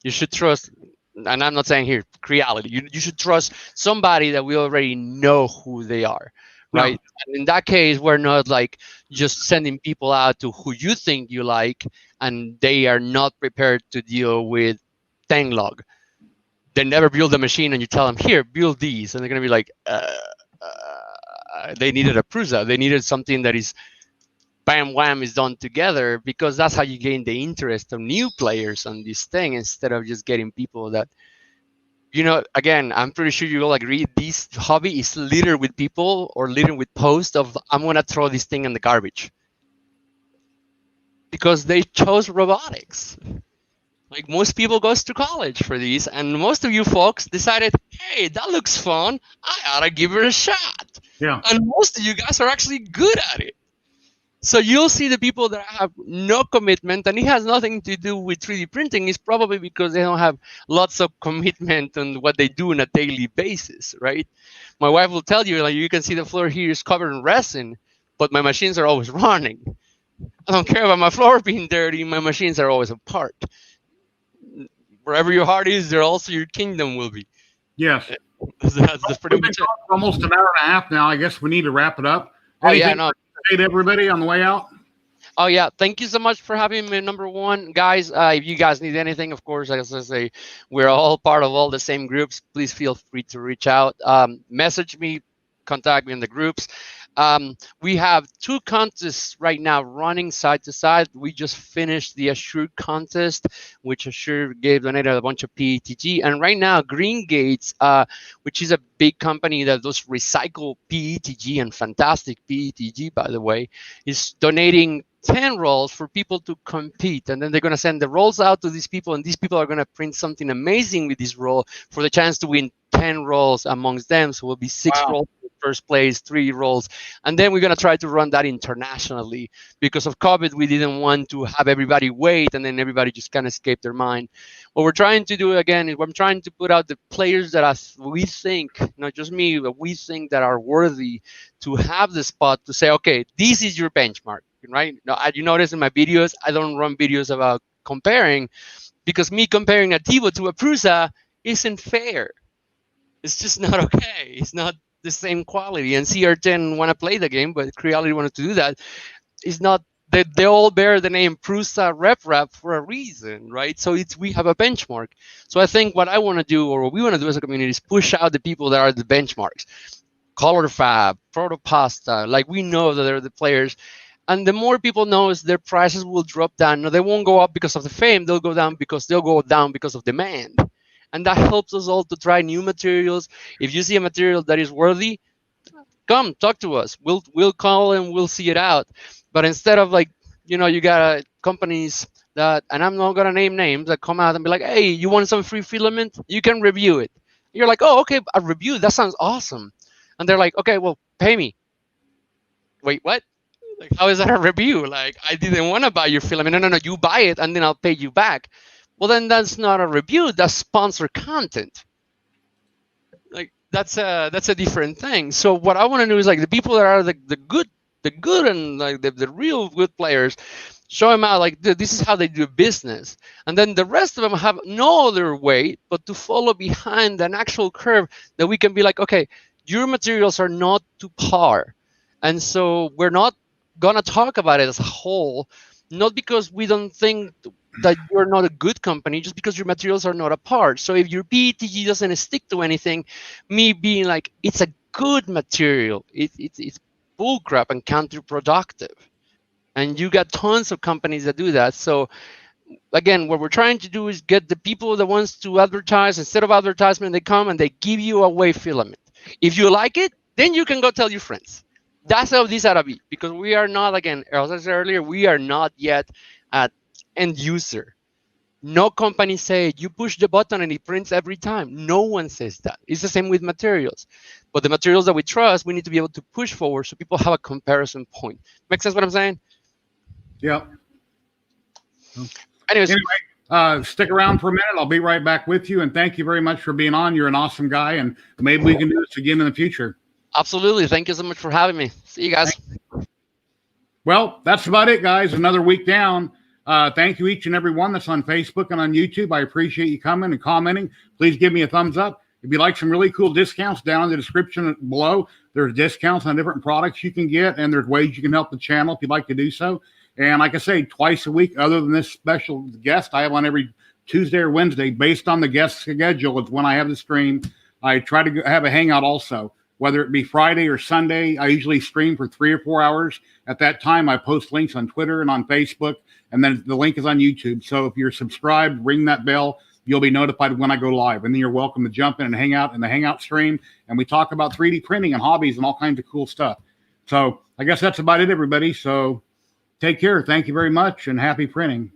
You should trust. And I'm not saying here reality. You should trust somebody that we already know who they are. Right. No. And in that case, we're not like just sending people out to who you think you like, and they are not prepared to deal with Tanglog. they never build a machine, and you tell them, here, build these, and they're gonna be like, they needed a Prusa. They needed something that is bam wham is done together, because that's how you gain the interest of new players on this thing, instead of just getting people that, again, I'm pretty sure you all agree, this hobby is littered with people or littered with posts of, I'm gonna throw this thing in the garbage, because they chose robotics. Like, most people goes to college for these, and most of you folks decided, hey, that looks fun, I ought to give it a shot. Yeah. And most of you guys are actually good at it. So you'll see the people that have no commitment, and it has nothing to do with 3D printing. It's probably because they don't have lots of commitment on what they do on a daily basis, right? My wife will tell you, like, you can see the floor here is covered in resin, but my machines are always running. I don't care about my floor being dirty. My machines are always apart. Wherever your heart is, there also your kingdom will be. Yes. That's pretty We've been much it. talking for almost an hour and a half now. I guess we need to wrap it up. Oh, yeah, Anything no. to say to everybody on the way out? Oh, yeah. Thank you so much for having me, number one. Guys, if you guys need anything, of course, as I say, we're all part of all the same groups. Please feel free to reach out. Message me, contact me in the groups. We have 2 contests right now running side to side. We just finished the Assure contest, which Assure donated a bunch of PETG. And right now, Green Gates, which is a big company that does recycle PETG, and fantastic PETG, by the way, is donating 10 rolls for people to compete. And then they're going to send the rolls out to these people, and these people are going to print something amazing with this roll for the chance to win 10 rolls amongst them. So it will be 6 rolls in first place, 3 rolls. And then we're going to try to run that internationally. Because of COVID, we didn't want to have everybody wait and then everybody just kind of escape their mind. What we're trying to do, again, is I'm trying to put out the players that we think, not just me, but we think that are worthy to have the spot to say, okay, this is your benchmark, right? Now, as you notice in my videos, I don't run videos about comparing, because me comparing a Tivo to a Prusa isn't fair. It's just not okay. It's not the same quality. And CR10 want to play the game, but Creality wanted to do that. It's not that they all bear the name Prusa RepRap for a reason, right? So we have a benchmark. So I think what I want to do, or what we want to do as a community, is push out the people that are the benchmarks. Color Fab, Protopasta, like, we know that they're the players. And the more people know, their prices will drop down. No, they won't go up because of the fame. They'll go down because of demand. And that helps us all to try new materials. If you see a material that is worthy, come talk to us. We'll call and we'll see it out. But instead of, like, you got companies that, and I'm not gonna name names, that come out and be like, hey, you want some free filament? You can review it. You're like, oh, okay, a review, that sounds awesome. And they're like, okay, well, pay me. Wait, what? Like, how is that a review? Like, I didn't want to buy your filament. No, you buy it and then I'll pay you back. Well, then that's not a review. That's sponsored content. Like, that's a different thing. So what I want to do is, like, the people that are the good and, like, the real good players, show them out, like, this is how they do business. And then the rest of them have no other way but to follow behind an actual curve that we can be like, okay, your materials are not to par. And so we're not going to talk about it as a whole, not because we don't think that you're not a good company, just because your materials are not apart. So if your PETG doesn't stick to anything, me being like, it's a good material, it's bullcrap and counterproductive. And you got tons of companies that do that. So again, what we're trying to do is get the people that wants to advertise. Instead of advertisement, they come and they give you away filament. If you like it, then you can go tell your friends. That's how this ought to be, because we are not, again, as I said earlier, we are not yet at end user. No company say you push the button and it prints every time. No one says that. It's the same with materials. But the materials that we trust, we need to be able to push forward so people have a comparison point. Make sense what I'm saying? Yeah. Anyways. Anyway, stick around for a minute. I'll be right back with you. And thank you very much for being on. You're an awesome guy. And maybe we can do this again in the future. Absolutely. Thank you so much for having me. See you guys. Well, that's about it, guys. Another week down. Thank you, each and every one that's on Facebook and on YouTube. I appreciate you coming and commenting. Please give me a thumbs up. If you like some really cool discounts, down in the description below, there's discounts on different products you can get, and there's ways you can help the channel if you'd like to do so. And like I say, twice a week, other than this special guest I have on every Tuesday or Wednesday, based on the guest schedule, is when I have the stream. I try to have a hangout also, whether it be Friday or Sunday. I usually stream for 3 or 4 hours. At that time, I post links on Twitter and on Facebook, and then the link is on YouTube. So if you're subscribed, ring that bell. You'll be notified when I go live, and then you're welcome to jump in and hang out in the hangout stream. And we talk about 3D printing and hobbies and all kinds of cool stuff. So I guess that's about it, everybody. So take care. Thank you very much, and happy printing.